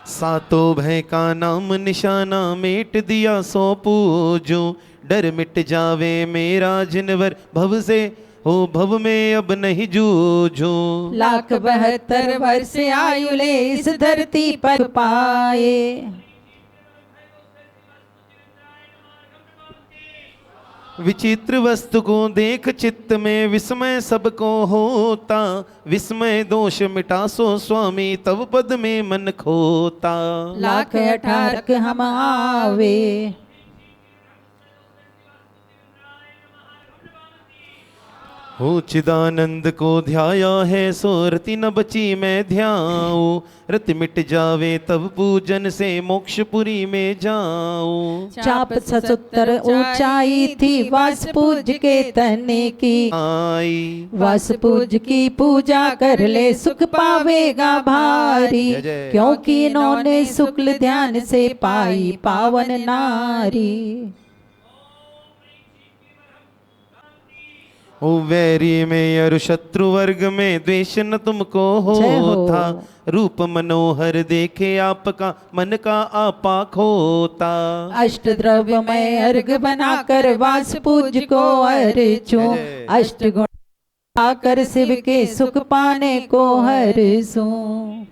सातों भय का नाम निशाना मेट दिया सो पूजो। डर मिट जावे मेरा जिनवर भव से हो भव में अब नहीं जूझो। 1,72 वर्ष आयु ले इस धरती पर पाए। विचित्र वस्तु को देख चित्त में विस्मय सबको होता। विस्मय दोष मिटा सो स्वामी तव पद में मन खोता। 1,18 हम आवे। हो चिदानंद को ध्याया है सो रति न बची मैं ध्याऊं। रति मिट जावे तब पूजन से मोक्षपुरी में जाऊं। चाप 77 ऊंचाई थी वास पूज के तने की। आई वास पूज की पूजा कर ले सुख पावेगा भारी। जय जय। क्योंकि इन्होंने शुक्ल ध्यान से पाई पावन नारी। ओ वैरी में अरु शत्रु वर्ग में द्वेष न तुमको जय हो। होता। रूप मनोहर देखे आपका मन का आपा खोता। अष्ट द्रव्य में अर्घ बनाकर वास पूज को अर्चूं। जय। अष्ट गुण आकर शिव के सुख पाने को हरसूं।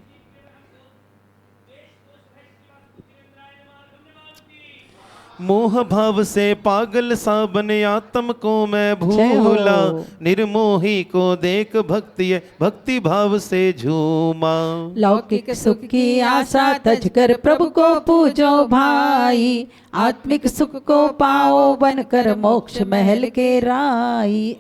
मोह भाव से पागल सा बने आत्म को मैं जय हो। भूला। निर्मोही को देख भक्ति भक्ति भाव से झूमा। लौकिक सुख की आशा तज कर प्रभु को पूजो भाई। आत्मिक सुख को पाओ बनकर मोक्ष महल के राई।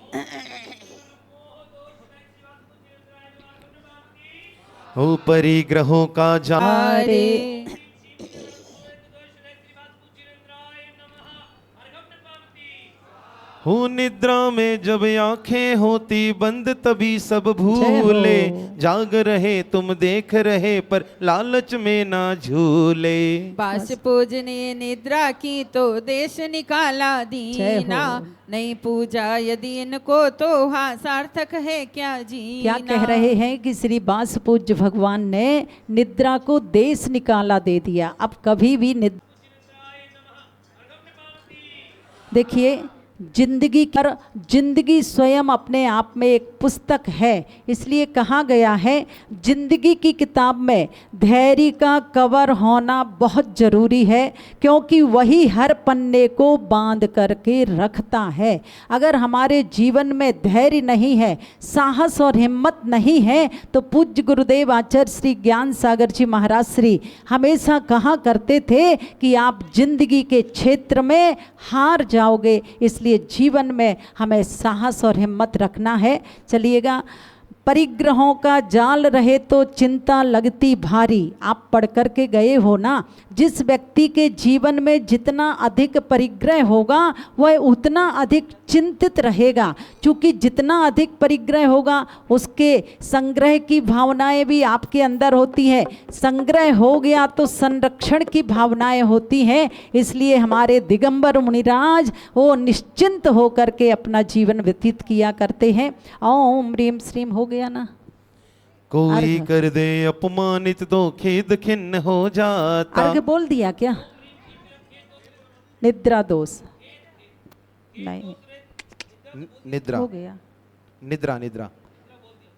हो परिग्रहों का आरे हो निद्रा में जब आंखें होती बंद तभी सब जय भूले। हो। जाग रहे तुम देख रहे पर लालच में ना झूले। बास पूजने निद्रा की तो देश निकाला जय दीना। हो। नहीं पूजा यदि इनको तो हाँ सार्थक है क्या जीना। क्या कह रहे हैं कि श्री बास पूज्य भगवान ने निद्रा को देश निकाला दे दिया। अब कभी भी देखिए जिंदगी स्वयं अपने आप में एक पुस्तक है। इसलिए कहा गया है जिंदगी की किताब में धैर्य का कवर होना बहुत ज़रूरी है। क्योंकि वही हर पन्ने को बांध करके रखता है। अगर हमारे जीवन में धैर्य नहीं है, साहस और हिम्मत नहीं है, तो पूज्य गुरुदेव आचार्य श्री ज्ञान सागर जी महाराज श्री हमेशा कहा करते थे कि आप जिंदगी के क्षेत्र में हार जाओगे। इसलिए जीवन में हमें साहस और हिम्मत रखना है। चलिएगा, परिग्रहों का जाल रहे तो चिंता लगती भारी। आप पढ़ कर के गए हो ना, जिस व्यक्ति के जीवन में जितना अधिक परिग्रह होगा वह उतना अधिक चिंतित रहेगा। क्योंकि जितना अधिक परिग्रह होगा उसके संग्रह की भावनाएं भी आपके अंदर होती है। संग्रह हो गया तो संरक्षण की भावनाएं होती हैं। इसलिए हमारे दिगंबर मुनिराज वो निश्चिंत हो करके अपना जीवन व्यतीत किया करते हैं। ओम ह्रीम श्रीम हो गया ना। कोई अर्घ। कर दे अपमानित तो खेद खिन्न हो जाता। अर्घ बोल दिया क्या? निद्रा दोष नहीं निद्रा हो गया। निद्रा निद्रा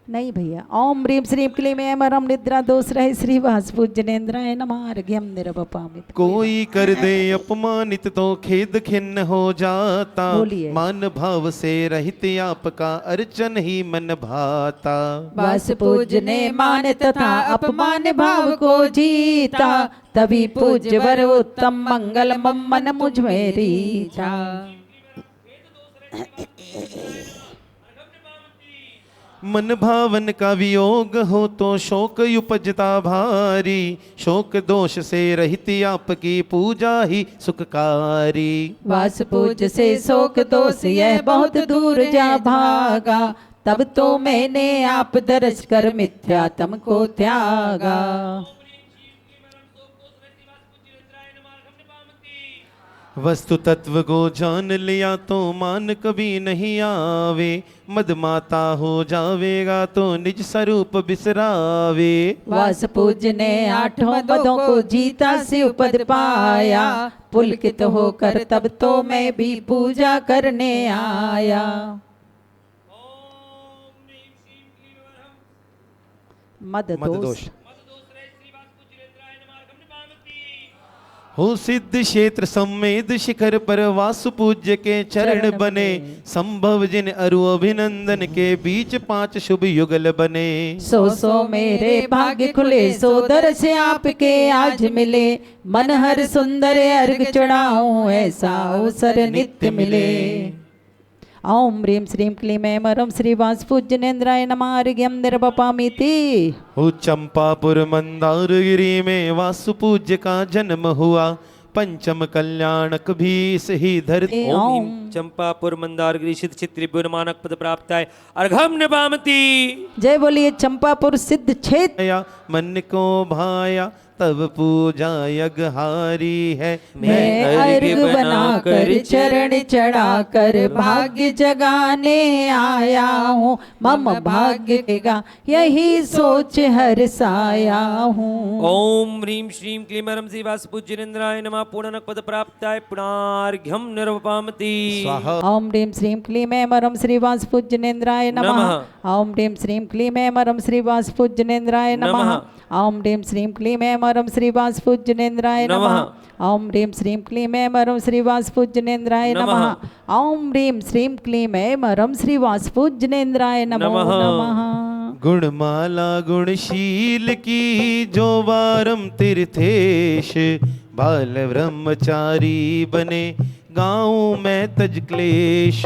नहीं भैया। ओम ह्रीम श्रीम क्लीम ऐम अरम निद्रा दोष रहे श्री वास पूजनेन्द्राय नमः अर्घ्यम निरवपामित। कोई कर दे अपमानित तो खेद खिन्न हो जाता। बोलिए। मान भाव से रहित आपका अर्चन ही मन भाता। बस पूजने मान तथा अपमान भाव को जीता। तभी पूज्य वर उत्तम मंगल मन मुझ में रीझा। मन भावन का वियोग हो तो शोक उपजता भारी। शोक दोष से रहित आपकी पूजा ही सुखकारी। वास पूज से शोक दोष यह बहुत दूर जा भागा। तब तो मैंने आप दर्श कर मिथ्या तम को त्यागा। वस्तु तत्व को जान लिया तो मान कभी नहीं आवे, मदमाता हो जावेगा तो निज स्वरूप बिसरावे। वास पूज्य ने आठों मदों को जीता शिव पद पाया, पुलकित होकर तब तो मैं भी पूजा करने आया। मद दोष हो सिद्ध क्षेत्र सम्मेद शिखर पर वासु पूज्य के चरण बने, संभव जिन अरु अभिनंदन के बीच 5 शुभ युगल बने। सो मेरे भाग्य खुले सो दर्श आपके आज मिले, मन हर सुंदर अर्घ चढ़ाऊं ऐसा अवसर नित्य मिले। ओम ह्रीं श्रीं क्लीं ऐं मरं श्री वासपूज्यनेन्द्राय नमः। अर्घ्यं निर्वपामीति। हो चंपापुर मंदारगिरी में वासु पूज्य का जन्म हुआ, पंचम कल्याणक भी सही धरती। ओम चंपापुर मंदारगिरी सिद्ध चित्रिभुवन मानक पद प्राप्ताय अर्घम निभामती। जय बोलिए चंपापुर सिद्ध क्षेत्र। या मन को भाया तब पूजा यज्ञहारी है। मैं अर्घ बनाकर चरण चढ़ाकर भाग्य जगाने आया हूँ, मम भाग्य का यही सोच हर्षाया हूँ। ओम ह्रीं श्रीं क्लीं ऐं श्री वासपूज्यनेन्द्राय नमः। पूर्णनक पद प्राप्ताय पुनार्घ्यम निर्वपामति। ओम ह्रीं श्रीं क्लीं ऐं मरं श्री वासपूज्यनेन्द्राय नमः। ओम ह्रीं श्रीं क्लीं ऐं मरं श्री वासपूज्यनेन्द्राय नमः। ओम ह्रीं श्रीं क्लीं ऐं मरं श्री वासपूज्यनेन्द्राय नमः। ओम ह्रीं श्रीं क्लीं ऐं मरं श्री वासपूज्यनेन्द्राय नमः। ओम ह्रीं श्रीं क्लीं ऐं मरं श्री वासपूज्यनेन्द्राय नमः। गुणमाला गुणशील की जो वारम तीर्थेश, बाल ब्रह्मचारी बने गाँव में तज क्लेश।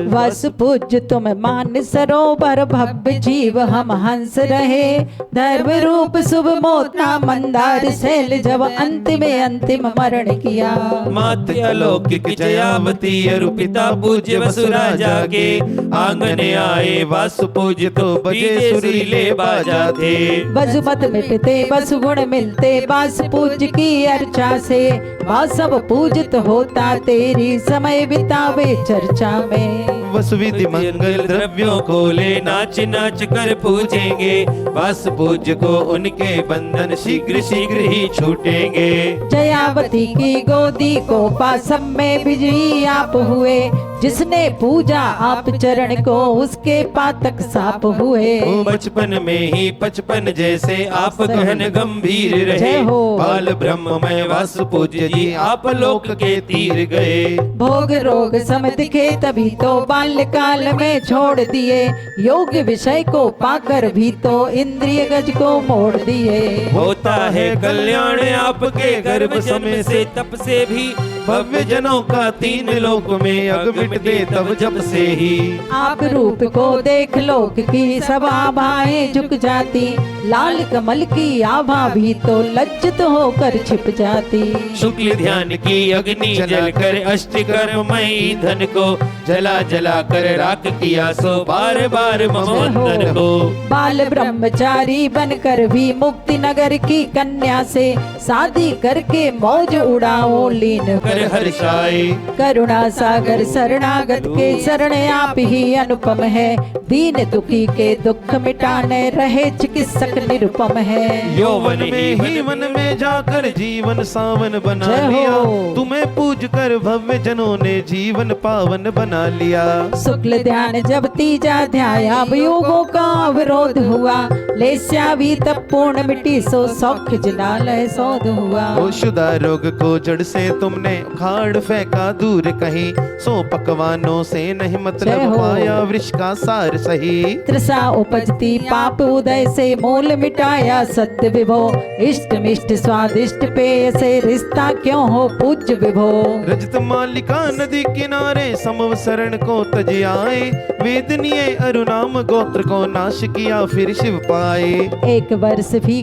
वस पूज्य तुम मान सरोवर भव्य जीव हम हंस रहे, धर्म रूप शुभ मोतना मंदार शैल जब अंतिम मरण किया। माते अलौकिक जयावती अरु पिता पूज्य वसुराजा के, आंगने आए वासु पूज्य तो बजे सुरीले बाजा थे। बसुमत मिटते बसु गुण मिलते बास पूज्य की अर्चा से, वासव पूजित होता तेरी समय बितावे चर्चा में। वसुविधि मंगल द्रव्यों को ले नाच नाच कर पूजेंगे, वास पूज्य को उनके बंधन शीघ्र शीघ्र ही छूटेंगे। जयावती की गोदी को पासम में बिजली आप हुए, जिसने पूजा आप चरण को उसके पातक साप हुए। बचपन में ही 55 जैसे आप गहन गंभीर रहे, बाल ब्रह्ममय वासु पूज्य जी आप लोक के तीर गए। भोग रोग सम दिखे तभी तो बाल्यकाल में छोड़ दिए, योग विषय को पाकर भी तो इंद्रिय गज को मोड़ दिए। होता है कल्याण आपके गर्भ समय से तप से भी, भव्य जनों का 3 लोक में अग मिट दे तब जब से ही। आप रूप को देख लोक की सब आभाएं झुक जाती, लाल कमल की आभा भी तो लज्जित होकर छिप जाती। शुक्ल ध्यान की अग्नि जलकर अष्टकर्ममयी धन को जला जला कर राख किया, सो बार बार ममोन्नन को। बाल ब्रह्मचारी बनकर भी मुक्ति नगर की कन्या से, शादी करके मौज उड़ाओ लीन कर हर्षाए। करुणा सागर शरणागत के शरण आप ही अनुपम है, दीन दुखी के दुख मिटाने रहे चिकित्सक निरुपम है। यौवन में ही मन में जाकर जीवन सावन बना लिया, तुम्हें पूज कर भव्य जनों ने जीवन पावन बना लिया। शुक्ल ध्यान जब तीजा ध्याया योगों का विरोध हुआ, लेस्या भी तब पूर्ण मिट्टी सो सौख्य जिनालय शोध हुआ। वो शुदा रोग को जड़ से तुमने उखाड़ फेंका दूर कहीं, सो पकवानों से नहीं मतलब पाया वृक्ष का सार सही। तृषा उपजती पाप उदय से मूल मिटाया सत्य विभो, इष्ट मिष्ट स्वादिष्ट पेय से रिश्ता क्यों हो पूज्य विभो। रजत मालिका नदी किनारे समव शरण को तज आए, वेदनीय अरुनाम गोत्र को नाश किया फिर शिव पाए। एक वर्ष भी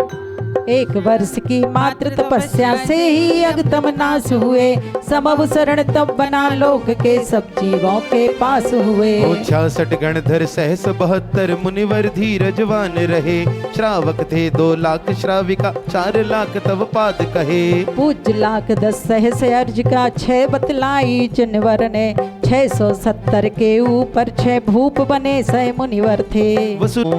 एक वर्ष की मात्र तपस्या से ही अगतम नाश हुए। समव शरण तब बना लोक के सब जीवों के पास हुए। 66 गणधर सहस 72 मुनिवर धीरजवान रहे। श्रावक थे 2 लाख श्राविका 4 लाख तब पाद कहे। पूज्य लाख 10 सहस अर्ज का 6 बतलाई चुनवर ने। 670 के ऊपर 6 भूप बने 6 मुनिवर थे।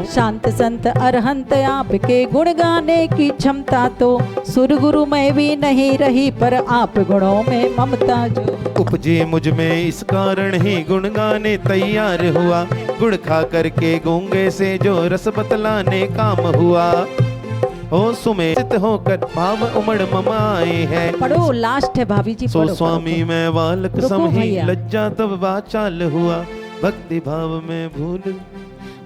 शांत संत अरहंत आपके गुण गाने की क्षमता तो सुर गुरु में भी नहीं रही, पर आप गुणों में ममता जो उपजे मुझ में इस कारण ही गुण गाने तैयार हुआ। गुड़ खा करके गूंगे से जो रस बतलाने काम हुआ। हो सुमेचित होकर भाव उमड़ ममाए हैं। पढ़ो, लास्ट है भाभी जी, सो पढ़ो, स्वामी पढ़ो। मैं बालक रुको समही भैया। लज्जा तब वाचाल हुआ। भक्ति भाव में भूल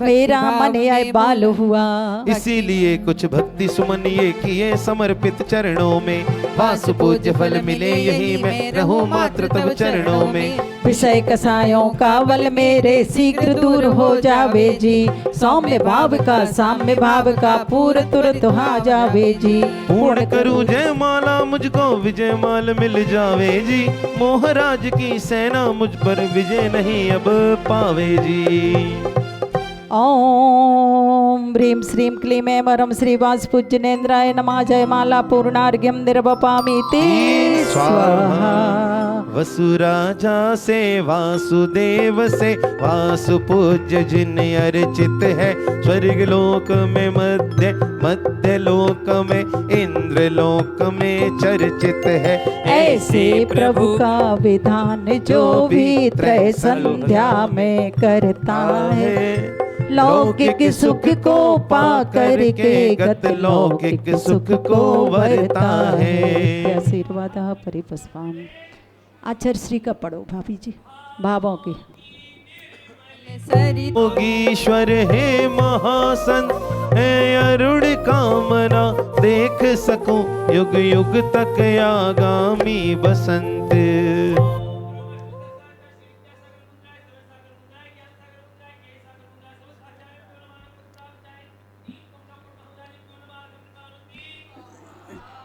मेरा मन आए बाल हुआ। इसीलिए कुछ भक्ति सुमन ये किए समर्पित चरणों में। वासु पूज्य फल मिले यही मैं रहूं मात्र तब चरणों में। विषय कसायों का बल मेरे शीघ्र दूर हो जावे जी। सौम्य भाव का साम्य भाव का पूर तुरंत आ जावे जी। पूर्ण करूं जय माला मुझको विजय माल मिल जावे जी। मोहराज की सेना मुझ पर विजय नहीं अब पावे जी। ओम ह्रीं श्रीं क्लीं ऐं वरं श्रीवास पूज्यनेन्द्राय नमः। जय माला पूर्णार्घ्यं निर्वपामि ते स्वाहा। वसुराजा से वासुदेव से वासु पूज्य जिन अर्चित है। स्वर्ग लोक में मध्य मध्य लोक में इंद्र लोक में चर्चित है। ऐसे प्रभु का विधान जो भी त्रय संध्या में करता है। लौकिक सुख को पा करके गत लौकिक सुख को वरता है। आशीर्वाद परिपस्वाम। आचार्य श्री का पढ़ो भाभी जी, भावों की। योगीश्वर हे महासंत है अरुण कामना। देख सकूं युग युग तक आगामी बसंत।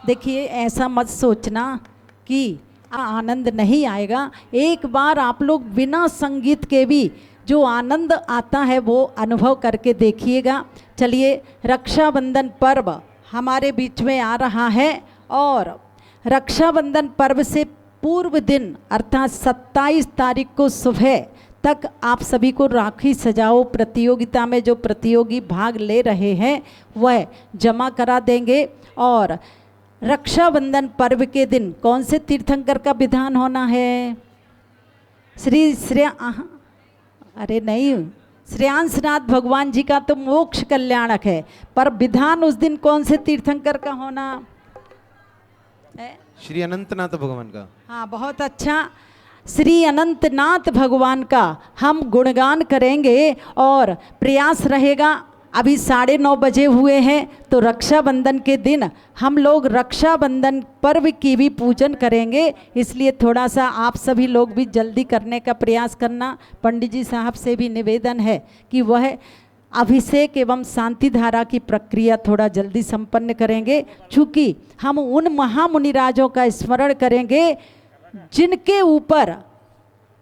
देखिए, ऐसा मत सोचना कि आनंद नहीं आएगा। एक बार आप लोग बिना संगीत के भी जो आनंद आता है वो अनुभव करके देखिएगा। चलिए, रक्षाबंधन पर्व हमारे बीच में आ रहा है और रक्षाबंधन पर्व से पूर्व दिन अर्थात 27 तारीख को सुबह तक आप सभी को राखी सजाओ प्रतियोगिता में जो प्रतियोगी भाग ले रहे हैं वह जमा करा देंगे। और रक्षाबंधन पर्व के दिन कौन से तीर्थंकर का विधान होना है? अरे नहीं, श्रेयांसनाथ भगवान जी का तो मोक्ष कल्याणक है, पर विधान उस दिन कौन से तीर्थंकर का होना है? श्री अनंतनाथ भगवान का। हाँ, बहुत अच्छा। श्री अनंतनाथ भगवान का हम गुणगान करेंगे और प्रयास रहेगा। अभी 9:30 बजे हुए हैं तो रक्षाबंधन के दिन हम लोग रक्षाबंधन पर्व की भी पूजन करेंगे, इसलिए थोड़ा सा आप सभी लोग भी जल्दी करने का प्रयास करना। पंडित जी साहब से भी निवेदन है कि वह अभिषेक एवं शांति धारा की प्रक्रिया थोड़ा जल्दी संपन्न करेंगे, चूँकि हम उन महामुनिराजों का स्मरण करेंगे जिनके ऊपर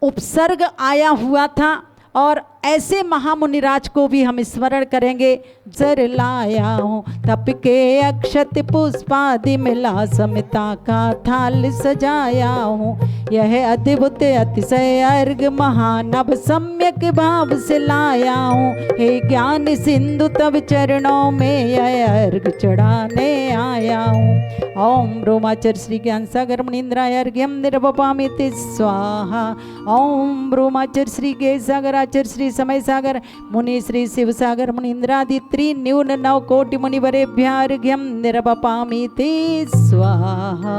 उपसर्ग आया हुआ था। और ऐसे महामुनिराज को भी हम स्मरण करेंगे। जर लाया हूँ तप के अक्षत पुष्पादि मिला समिता का थाल सजाया हूँ। यह अद्भुत अतिशय अर्घ महानव सम्यक भाव से लाया हूँ। हे ज्ञान सिंधु तब चरणों में यह अर्घ चढ़ाने आया हूँ। ओम ब्रह्माचर्य श्री ज्ञान सागर मुनीन्द्राय अर्घ्यम निर्वपामि ते स्वाहा। ओम ब्रह्माचर्य श्री ज्ञान सागर आचार्य श्री समय सागर मुनि श्री शिव सागर मुनीन्द्रादि त्रिन्यून 9 कोटि मुनिवरेभ्यः अर्घ्यम निर्वपामि ते स्वाहा।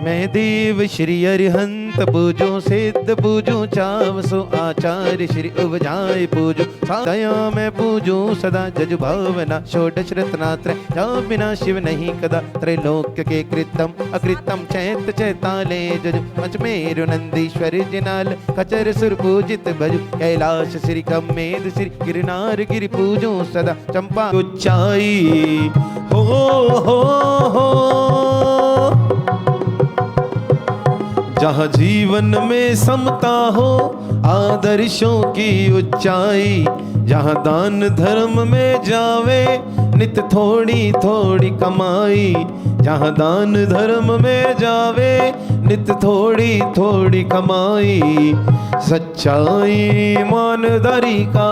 मैं देव श्री अरिहंत संत पूजो सिद्ध पूजो चाव सो आचार्य श्री उपजाय पूजो दया में पूजो सदा जजु भावना षोडश रत्नात्रय जा बिना शिव नहीं कदा त्रैलोक्य के कृतम अकृतम चैत चैताले जजु पंचमेरु नंदीश्वर जिनाल खचर सुर पूजित भजु कैलाश श्री कमेद श्री गिरनार गिरि पूजो सदा चंपा उच्चाई हो जहाँ जीवन में समता हो आदर्शों की ऊंचाई, जहाँ दान धर्म में जावे नित थोड़ी थोड़ी कमाई, जहाँ दान धर्म में जावे नित थोड़ी थोड़ी कमाई, सच्चाई ईमानदारी का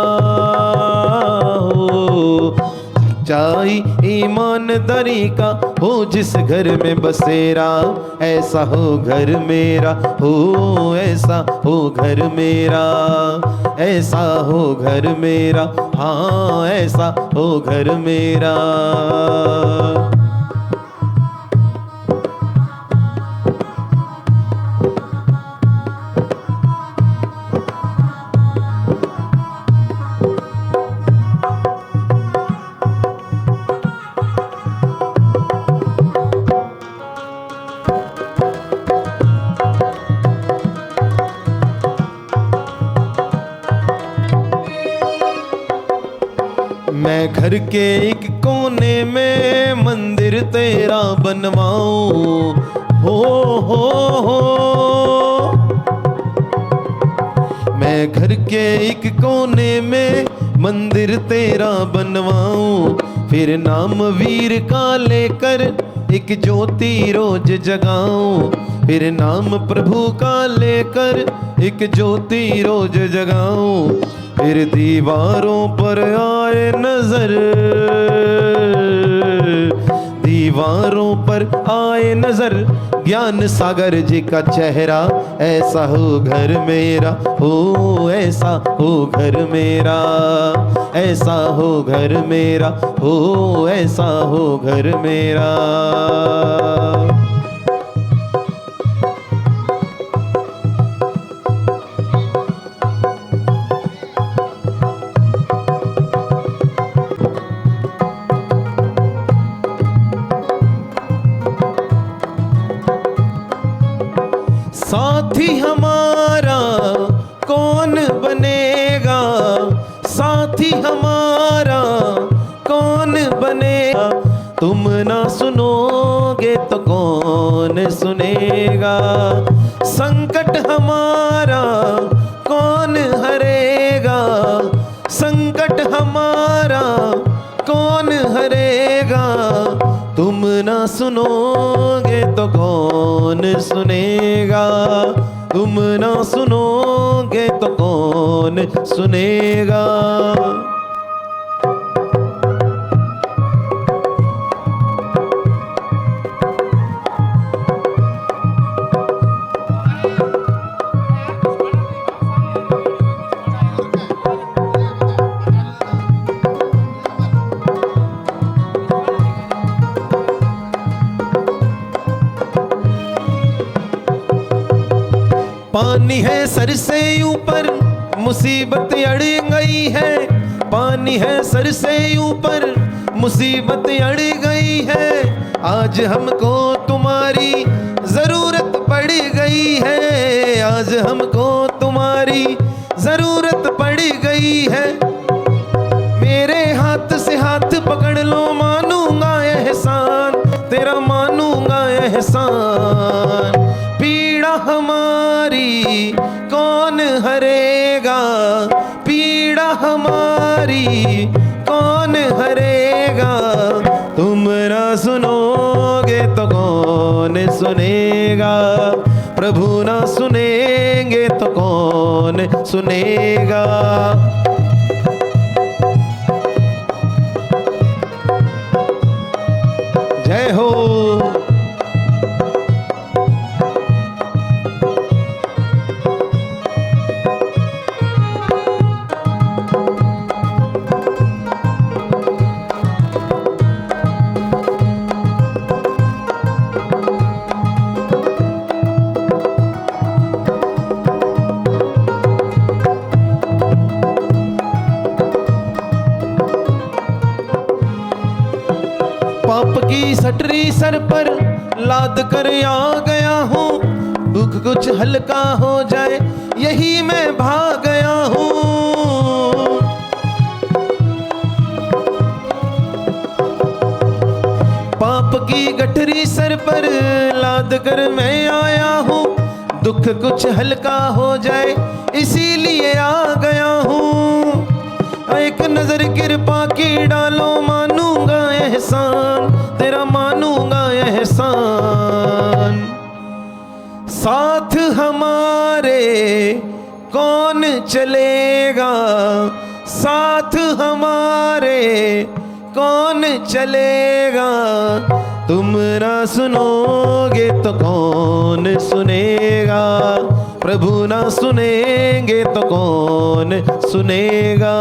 हो, सच्चाई ईमानदारी का हो जिस घर में बसेरा, ऐसा हो घर मेरा हो, ऐसा हो घर मेरा, ऐसा हो घर मेरा, हाँ ऐसा हो घर मेरा। मैं घर के एक कोने में मंदिर तेरा बनवाऊं, हो मैं घर के एक कोने में मंदिर तेरा बनवाऊं, फिर नाम वीर का लेकर एक ज्योति रोज जगाऊं, फिर नाम प्रभु का लेकर एक ज्योति रोज जगाऊं, फिर दीवारों पर आए नजर, दीवारों पर आए नजर ज्ञान सागर जी का चेहरा, ऐसा हो घर मेरा हो, ऐसा हो घर मेरा, ऐसा हो घर मेरा हो, ऐसा हो घर मेरा। साथी हमारा कौन बनेगा, साथी हमारा कौन बनेगा, तुम ना सुनोगे तो कौन सुनेगा, संकट हमारा कौन हरेगा, संकट हमारा कौन हरेगा, तुम ना सुनोगे तो कौन सुनेगा, तुम ना सुनोगे तो कौन सुनेगा। पानी है सर से ऊपर मुसीबत अड़ गई है, पानी है सर से ऊपर मुसीबत अड़ गई है, आज हमको तुम्हारी जरूरत पड़ गई है, आज हमको तुम्हारी जरूरत पड़ गई है, मेरे हाथ से हाथ पकड़ लो मानूंगा एहसान तेरा, मानूंगा एहसान, पीड़ा हमारी कौन हरेगा, पीड़ा हमारी कौन हरेगा, तुम ना सुनोगे तो कौन सुनेगा, प्रभु ना सुनेंगे तो कौन सुनेगा। जय हो। की सटरी सर पर लाद कर आ गया हूँ, दुख कुछ हल्का हो जाए यही मैं भाग गया हूँ। पाप की गठरी सर पर लाद कर मैं आया हूँ, दुख कुछ हल्का हो जाए इसीलिए आ गया हूँ। एक नजर कृपा की डालो, मानूंगा एहसान तेरा, मानूंगा एहसान। साथ हमारे कौन चलेगा, साथ हमारे कौन चलेगा, तुम ना सुनोगे तो कौन सुनेगा, प्रभु ना सुनेंगे तो कौन सुनेगा।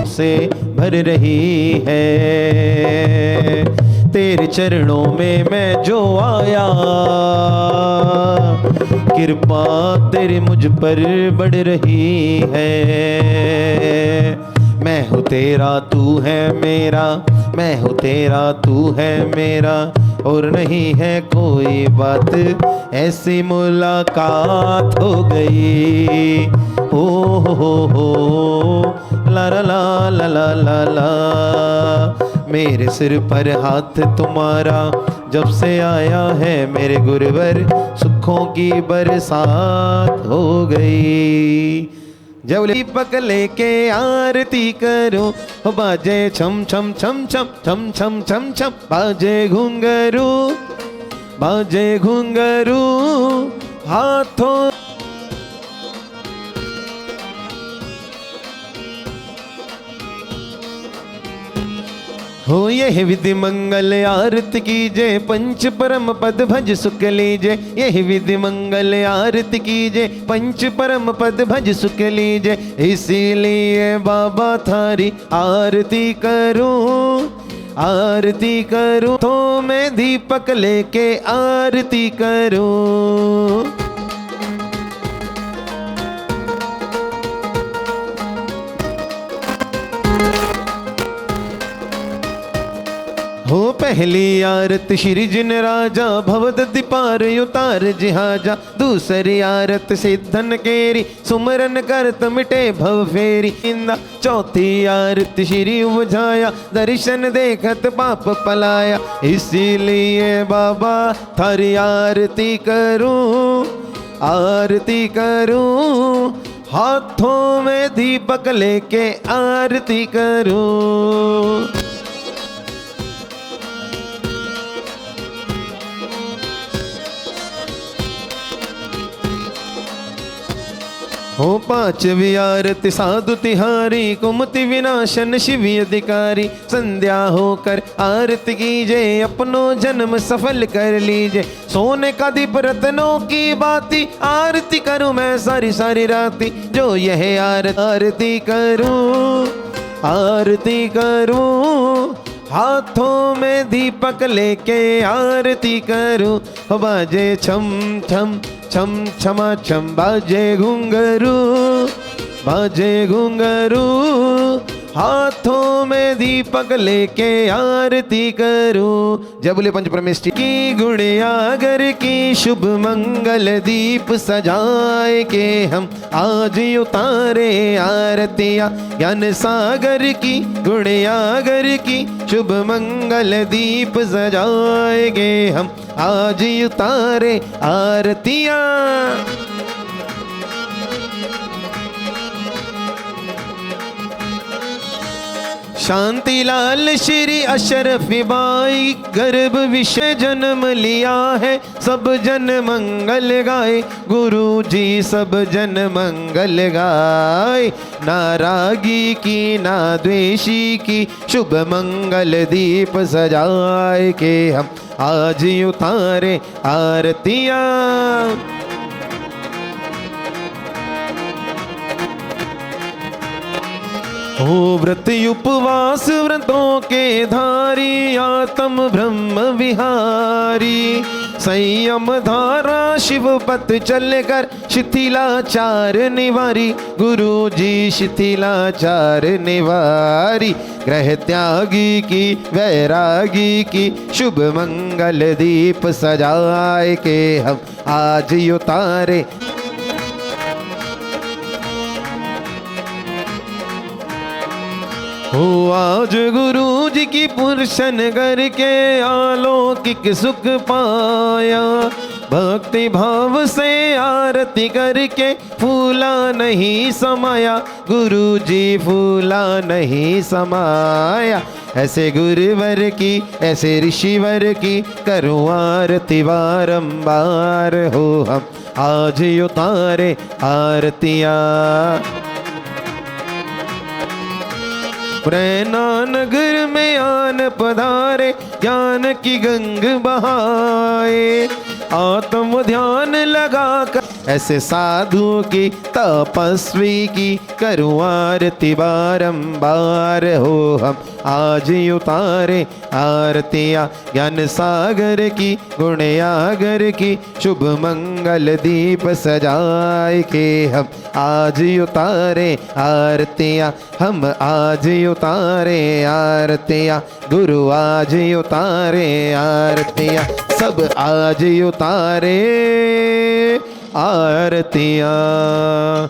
से भर रही है तेरे चरणों में मैं जो आया, कृपा तेरी मुझ पर बढ़ रही है। मैं हूँ तेरा तू है मेरा, मैं हूँ तेरा तू है मेरा, और नहीं है कोई बात, ऐसी मुलाकात हो गई। ओ हो ला ला ला ला ला ला ला। मेरे सिर पर हाथ तुम्हारा जब से आया है मेरे गुरुवर, सुखों की बरसात हो गई। जब दीपक लेके आरती करो, बाजे छम छम छम छम छम छम छम छम, बाजे घुंघरू, बाजे घुंघरू, हाथों हो यह विधि मंगल आरती कीजे, पंच परम पद भज सुख लीजे। यह विधि मंगल आरती कीजे, पंच परम पद भज सुख लीजे। इसीलिए बाबा थारी आरती करूं, आरती करूं, तो मैं दीपक लेके आरती करूं। हो पहली आरत श्री जिन राजा, भवदति पार उतार जिहाजा। दूसरी आरत सिद्धन केरी, सुमरन करत मिटे भव फेरी। इंदा चौथी आरत श्री बुझाया, दर्शन देखत पाप पलाया। इसीलिए बाबा थारी आरती करूं, आरती करूं, हाथों में दीपक लेके आरती करूं। हो पांचवी आरती साधु तिहारी, कुमति विनाशन शिव अधिकारी। संध्या होकर आरती कीजे, अपनो जन्म सफल कर लीजे। सोने का दीप रत्नों की बाती, आरती करूं मैं सारी सारी राती। जो यह आरती करूं, आरती करूं, हाथों में दीपक लेके आरती करूं। बाजे छम छम छम छमा छम, बाजे घुंघरू, बाजे घुंघरू, हाथों में दीपक लेके आरती करूं। जय बोले पंच परमेष्ठी की गुणयागर की, शुभ मंगल दीप सजाए के हम आज उतारे आरतियां। ज्ञान सागर की गुणयागर की, शुभ मंगल दीप सजाएंगे हम आज उतारे आरतियां। शांति लाल श्री अशरफी बाई, गर्भ विषय जन्म लिया है। सब जन मंगल गाए, गुरु जी सब जन मंगल गाए। ना रागी की ना द्वेषी की, शुभ मंगल दीप सजाए के हम आज उतारे आरतियां। हो व्रत उपवास व्रतों के धारी, आत्म ब्रह्म विहारी। संयम धारा शिव पथ चलकर शिथिलाचार निवारी, गुरु जी शिथिलाचार निवारी। ग्रह त्यागी की वैरागी की शुभ मंगल दीप सजाए के हम आज उतारे। हो आज गुरु जी की पुरशन करके अलौकिक सुख पाया, भक्ति भाव से आरती करके फूला नहीं समाया, गुरु जी फूला नहीं समाया। ऐसे गुरुवर की ऐसे ऋषिवर की करूँ आरती बारंबार, हो हम आज उतारे आरतियाँ। रैना नगर में आन पधारे, ज्ञान की गंग बहाए, आत्म ध्यान लगा कर ऐसे साधु की तपस्वी की करूँ आरती बारंबार, हो हम आज उतारे आरतियाँ। ज्ञान सागर की गुणयागर की शुभ मंगल दीप सजाए के हम आज उतारे आरतियाँ, हम आज उतारे आरतियाँ, गुरु आज उतारे आरतियाँ, सब आज उतारे आरतियाँ।